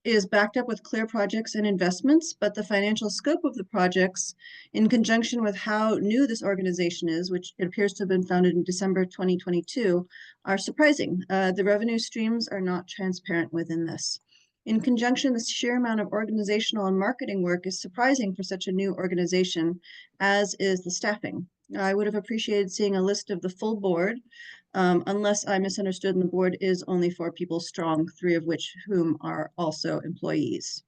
is backed up with clear projects and investments, but the financial scope of the projects, in conjunction with how new this organization is, which it appears to have been founded in December 2022, are surprising. The revenue streams are not transparent within this. In conjunction, the sheer amount of organizational and marketing work is surprising for such a new organization, as is the staffing. I would have appreciated seeing a list of the full board, unless I misunderstood and the board is only 4 people strong, 3 of whom are also employees.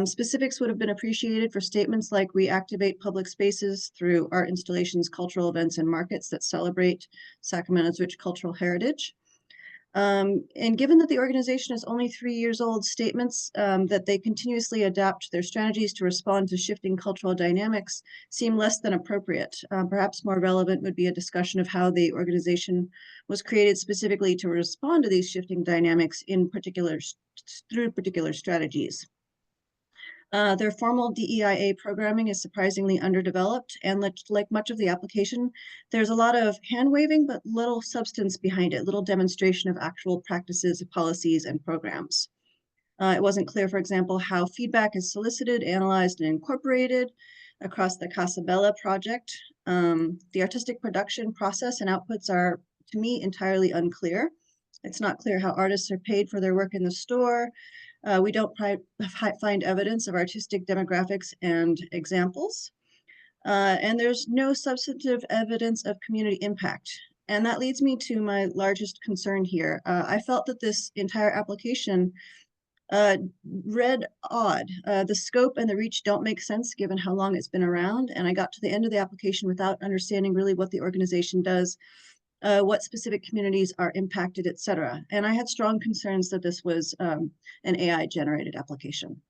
Specifics would have been appreciated for statements like we activate public spaces through art installations, cultural events, and markets that celebrate Sacramento's rich cultural heritage. And given that the organization is only 3 years old, statements that they continuously adapt their strategies to respond to shifting cultural dynamics seem less than appropriate. Perhaps more relevant would be a discussion of how the organization was created specifically to respond to these shifting dynamics in particular through particular strategies. Their formal DEIA programming is surprisingly underdeveloped, and like much of the application, there's a lot of hand waving, but little substance behind it, little demonstration of actual practices, policies, and programs. It wasn't clear, for example, how feedback is solicited, analyzed, and incorporated across the Casa Bella project. The artistic production process and outputs are, to me, entirely unclear. It's not clear how artists are paid for their work in the store. We don't find evidence of artistic demographics and examples. And there's no substantive evidence of community impact. And that leads me to my largest concern here. I felt that this entire application read odd. The scope and the reach don't make sense given how long it's been around. And I got to the end of the application without understanding really what the organization does, what specific communities are impacted, et cetera. And I had strong concerns that this was an AI generated application.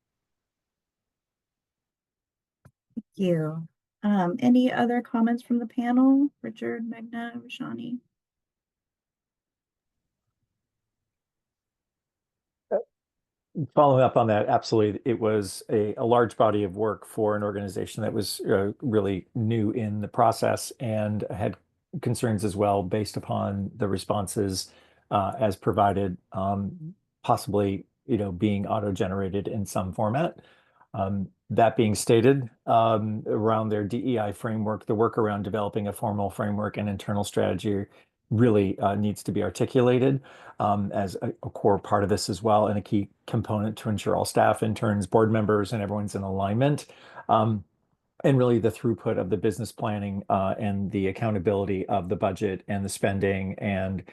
Thank you. Any other comments from the panel? Richard, Meghna, Rashani? Following up on that, absolutely, it was a large body of work for an organization that was really new in the process and had concerns as well based upon the responses as provided, possibly being auto-generated in some format. That being stated, around their DEI framework, the work around developing a formal framework and internal strategy really needs to be articulated as a core part of this as well, and a key component to ensure all staff, interns, board members, and everyone's in alignment. And really the throughput of the business planning and the accountability of the budget and the spending and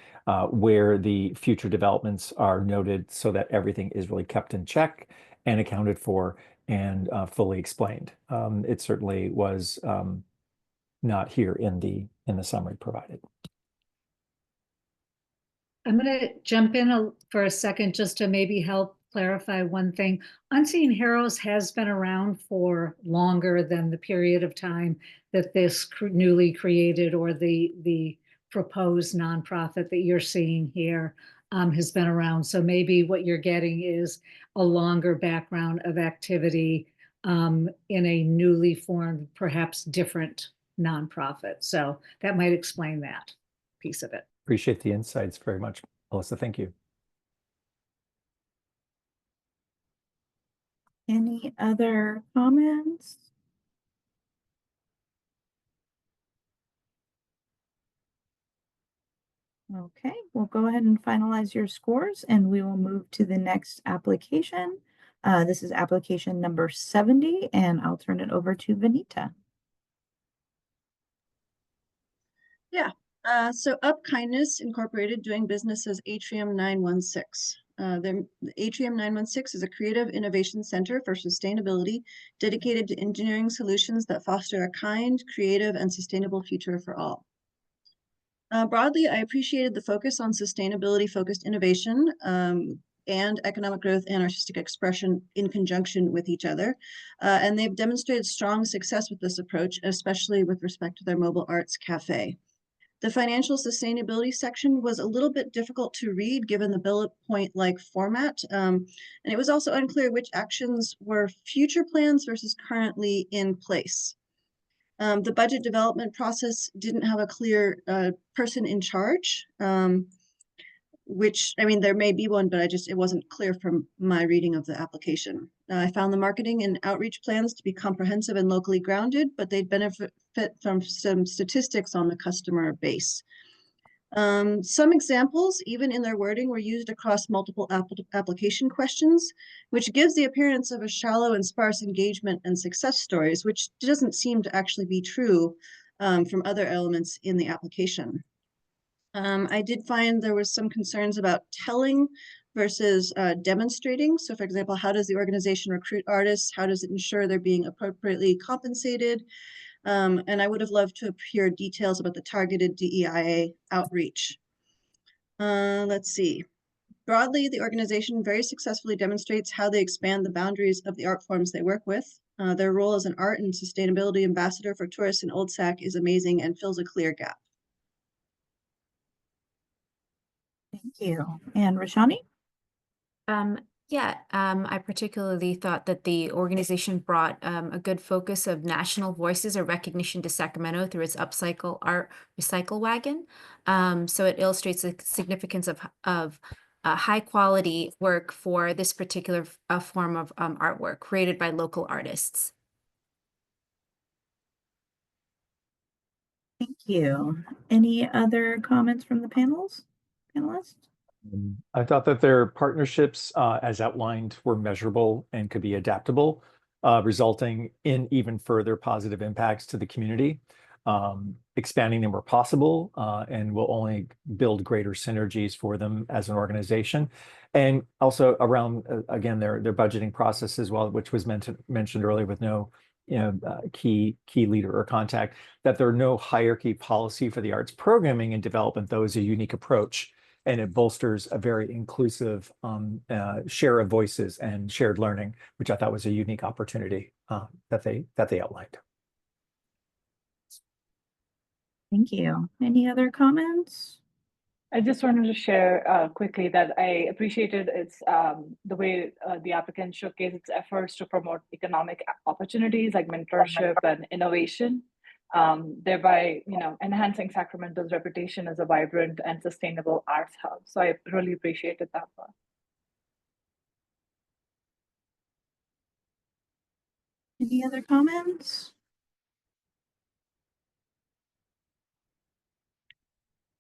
where the future developments are noted so that everything is really kept in check and accounted for and fully explained. It certainly was not here in the summary provided. I'm going to jump in for a second just to maybe help clarify one thing. Unseen Heroes has been around for longer than the period of time that this newly created or the proposed nonprofit that you're seeing here has been around. So maybe what you're getting is a longer background of activity in a newly formed, perhaps different nonprofit. So that might explain that piece of it. Appreciate the insights very much, Melissa. Thank you. Any other comments? Okay, we'll go ahead and finalize your scores and we will move to the next application. This is application number 70, and I'll turn it over to Vanita. So Up Kindness Incorporated, doing business as Atrium 916. The Atrium 916 is a creative innovation center for sustainability dedicated to engineering solutions that foster a kind, creative, and sustainable future for all. Broadly, I appreciated the focus on sustainability-focused innovation and economic growth and artistic expression in conjunction with each other. And they've demonstrated strong success with this approach, especially with respect to their mobile arts cafe. The financial sustainability section was a little bit difficult to read given the bullet point-like format. And it was also unclear which actions were future plans versus currently in place. The budget development process didn't have a clear person in charge, which, I mean, there may be one, but it wasn't clear from my reading of the application. I found the marketing and outreach plans to be comprehensive and locally grounded, but they'd benefit from some statistics on the customer base. Some examples, even in their wording, were used across multiple application questions, which gives the appearance of a shallow and sparse engagement and success stories, which doesn't seem to actually be true from other elements in the application. I did find there was some concerns about telling versus demonstrating. So for example, how does the organization recruit artists? How does it ensure they're being appropriately compensated? And I would have loved to hear details about the targeted DEIA outreach. Let's see. Broadly, the organization very successfully demonstrates how they expand the boundaries of the art forms they work with. Their role as an art and sustainability ambassador for tourists in Old Sac is amazing and fills a clear gap. Thank you. And Rashani? I particularly thought that the organization brought a good focus of national voices or recognition to Sacramento through its Upcycle Art Recycle Wagon. So it illustrates the significance of high quality work for this particular form of artwork created by local artists. Thank you. Any other comments from the panelists? I thought that their partnerships, as outlined, were measurable and could be adaptable, resulting in even further positive impacts to the community. Expanding them where possible, and will only build greater synergies for them as an organization. And also around, again, their budgeting process as well, which was mentioned earlier with no key leader or contact, that there are no hierarchy policy for the arts programming and development, though is a unique approach. And it bolsters a very inclusive share of voices and shared learning, which I thought was a unique opportunity that they outlined. Thank you. Any other comments? I just wanted to share quickly that I appreciated the way the applicant showcased its efforts to promote economic opportunities like mentorship and innovation, thereby enhancing Sacramento's reputation as a vibrant and sustainable arts hub. So I really appreciated that part. Any other comments?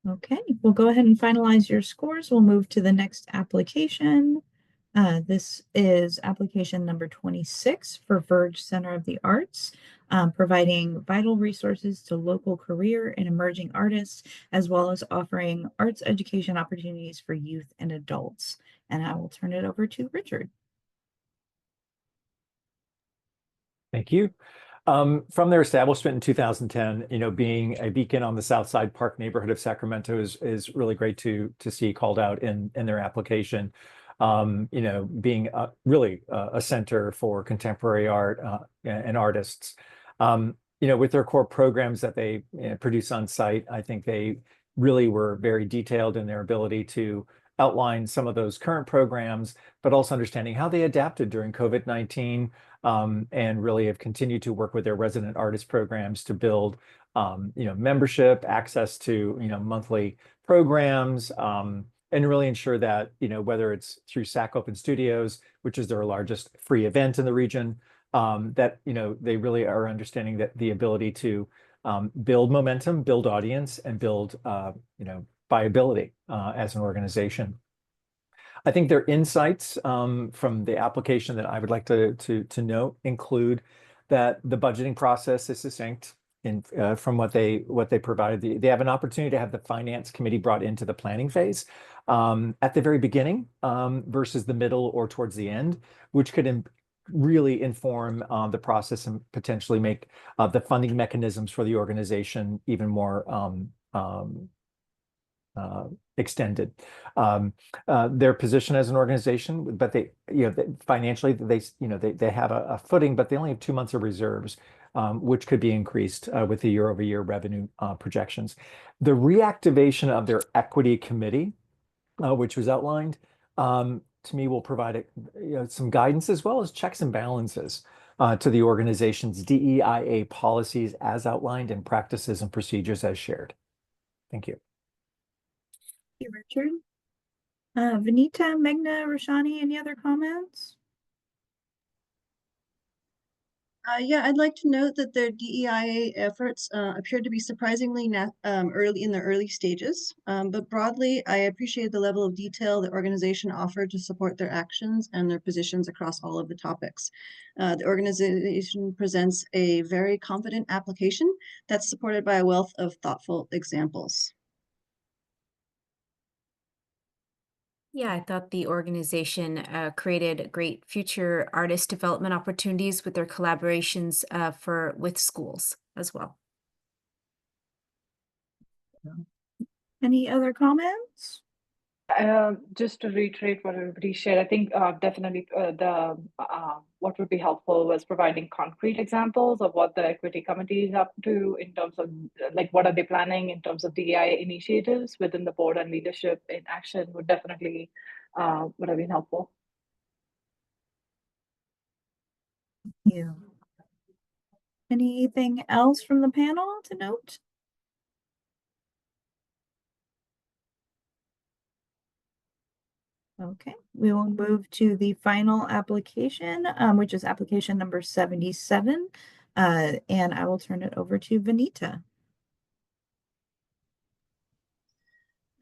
Okay, we'll go ahead and finalize your scores. We'll move to the next application. This is application number 26 for Verge Center of the Arts, providing vital resources to local career and emerging artists, as well as offering arts education opportunities for youth and adults. And I will turn it over to Richard. Thank you. From their establishment in 2010, being a beacon on the Southside Park neighborhood of Sacramento is really great to see called out in their application. Being really a center for contemporary art and artists. With their core programs that they produce on site, I think they really were very detailed in their ability to outline some of those current programs, but also understanding how they adapted during COVID-19, and really have continued to work with their resident artist programs to build, membership, access to, monthly programs, and really ensure that, whether it's through SAC Open Studios, which is their largest free event in the region, that, they really are understanding that the ability to build momentum, build audience, and build, viability as an organization. I think their insights from the application that I would like to note include that the budgeting process is succinct in from what they provided. They have an opportunity to have the finance committee brought into the planning phase at the very beginning versus the middle or towards the end, which could really inform the process and potentially make the funding mechanisms for the organization even more extended. Their position as an organization, but financially they have a footing, but they only have 2 months of reserves, which could be increased with the year-over-year revenue projections. The reactivation of their equity committee, which was outlined, to me will provide some guidance as well as checks and balances to the organization's DEIA policies as outlined and practices and procedures as shared. Thank you. Thank you, Richard. Vanita, Meghna, Roshani, any other comments? Yeah, I'd like to note that their DEIA efforts appear to be surprisingly early in the early stages. But broadly, I appreciate the level of detail the organization offered to support their actions and their positions across all of the topics. The organization presents a very confident application that's supported by a wealth of thoughtful examples. Yeah, I thought the organization created great future artist development opportunities with their collaborations with schools as well. Any other comments? Just to reiterate what everybody shared, I think definitely what would be helpful was providing concrete examples of what the equity committee is up to in terms of what are they planning in terms of DEI initiatives within the board, and leadership in action would definitely would have been helpful. Thank you. Anything else from the panel to note? Okay, we will move to the final application, which is application number 77. And I will turn it over to Vanita.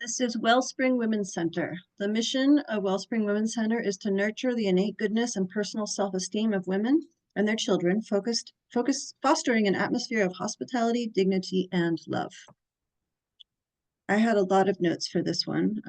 This is Wellspring Women's Center. The mission of Wellspring Women's Center is to nurture the innate goodness and personal self-esteem of women and their children, fostering an atmosphere of hospitality, dignity, and love. I had a lot of notes for this one,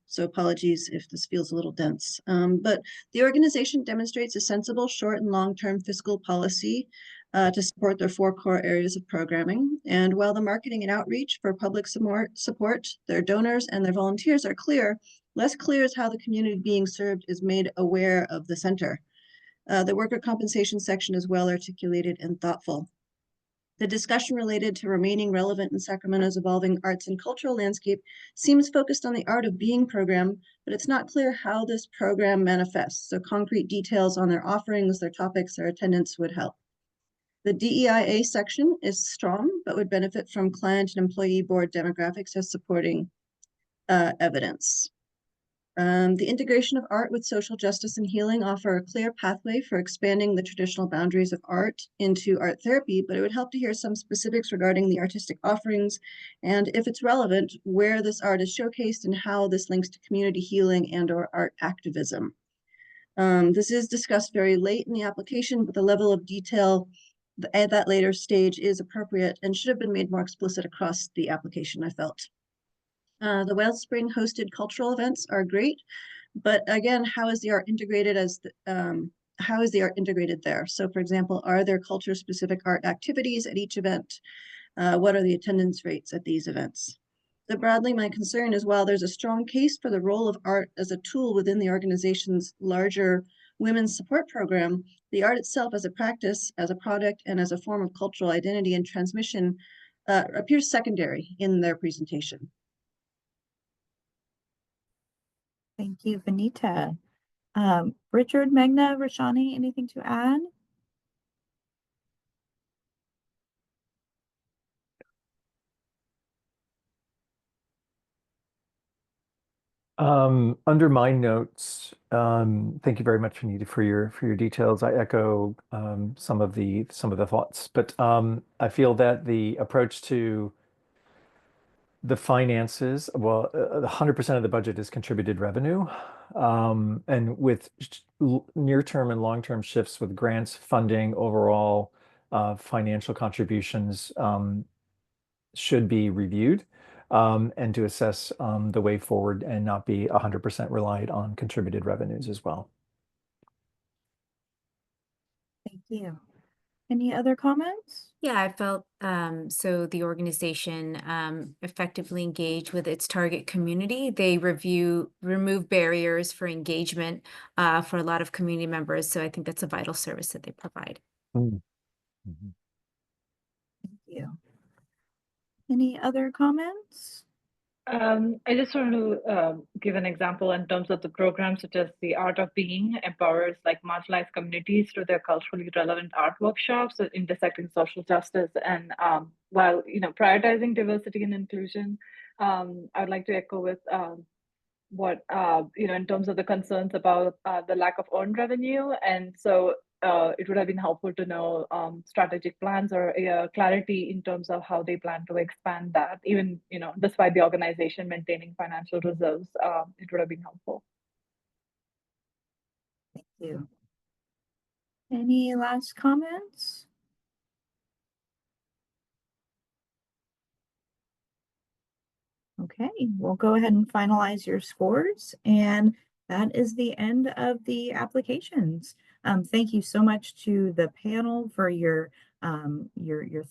so apologies if this feels a little dense. But the organization demonstrates a sensible short and long-term fiscal policy to support their 4 core areas of programming. And while the marketing and outreach for public support, their donors and their volunteers are clear, less clear is how the community being served is made aware of the center. The worker compensation section is well articulated and thoughtful. The discussion related to remaining relevant in Sacramento's evolving arts and cultural landscape seems focused on the Art of Being program, but it's not clear how this program manifests, so concrete details on their offerings, their topics, their attendance would help. The DEIA section is strong, but would benefit from client and employee board demographics as supporting evidence. The integration of art with social justice and healing offer a clear pathway for expanding the traditional boundaries of art into art therapy, but it would help to hear some specifics regarding the artistic offerings and, if it's relevant, where this art is showcased and how this links to community healing and/or art activism. This is discussed very late in the application, but the level of detail at that later stage is appropriate and should have been made more explicit across the application, I felt. The Wellspring hosted cultural events are great, but again, how is the art integrated there? So for example, are there culture specific art activities at each event? What are the attendance rates at these events? So broadly, my concern is while there's a strong case for the role of art as a tool within the organization's larger women's support program, the art itself as a practice, as a product, and as a form of cultural identity and transmission appears secondary in their presentation. Thank you, Vanita. Richard, Meghna, Roshani, anything to add? Under my notes, thank you very much, Vanita, for your details. I echo some of the thoughts, but I feel that the approach to the finances, well, 100% of the budget is contributed revenue. And with near-term and long-term shifts with grants, funding, overall financial contributions should be reviewed and to assess the way forward and not be 100% relied on contributed revenues as well. Thank you. Any other comments? Yeah, I felt so the organization effectively engaged with its target community. They remove barriers for engagement for a lot of community members. So I think that's a vital service that they provide. Mhm. Thank you. Any other comments? I just want to give an example in terms of the programs such as the Art of Being empowers like marginalized communities through their culturally relevant art workshops intersecting social justice. And while prioritizing diversity and inclusion, I'd like to echo with what in terms of the concerns about the lack of earned revenue. And so it would have been helpful to know strategic plans or clarity in terms of how they plan to expand that, even despite the organization maintaining financial reserves. It would have been helpful. Thank you. Any last comments? Okay, we'll go ahead and finalize your scores, and that is the end of the applications. Thank you so much to the panel for your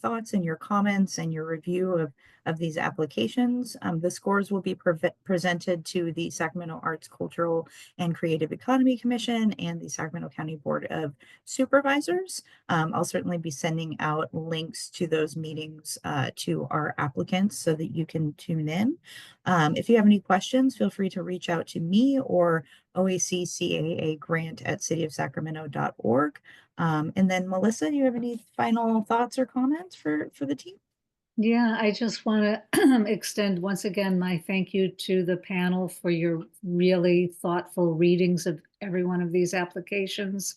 thoughts and your comments and your review of these applications. The scores will be presented to the Sacramento Arts, Cultural, and Creative Economy Commission and the Sacramento County Board of Supervisors. I'll certainly be sending out links to those meetings to our applicants so that you can tune in. If you have any questions, feel free to reach out to me or OAC CAA grant@cityofsacramento.org. And then Melissa, do you have any final thoughts or comments for the team? Yeah, I just want to extend once again my thank you to the panel for your really thoughtful readings of every one of these applications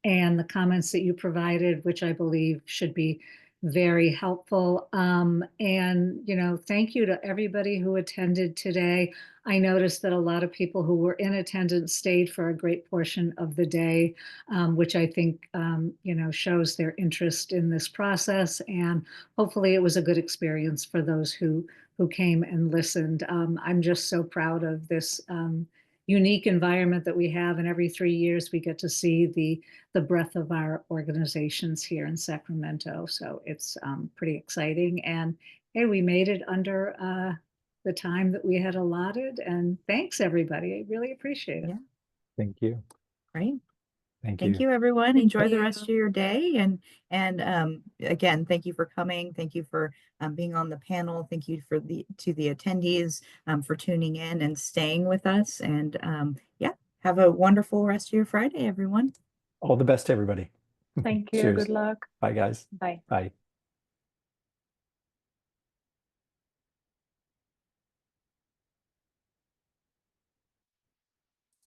and the comments that you provided, which I believe should be very helpful. And, thank you to everybody who attended today. I noticed that a lot of people who were in attendance stayed for a great portion of the day, which I think, shows their interest in this process. And hopefully it was a good experience for those who came and listened. I'm just so proud of this unique environment that we have, and every 3 years we get to see the breadth of our organizations here in Sacramento. So it's pretty exciting. And hey, we made it under the time that we had allotted. And thanks, everybody. I really appreciate it. Yeah. Thank you. Great. Thank Thank you. you, everyone. Thank Enjoy the rest of you. your day. And again, thank you for coming. Thank you for being on the panel. Thank you to the attendees for tuning in and staying with us. And yeah, have a wonderful rest of your Friday, everyone. All the best to everybody. Thank you. Cheers. Good luck. Bye, guys. Bye. Bye.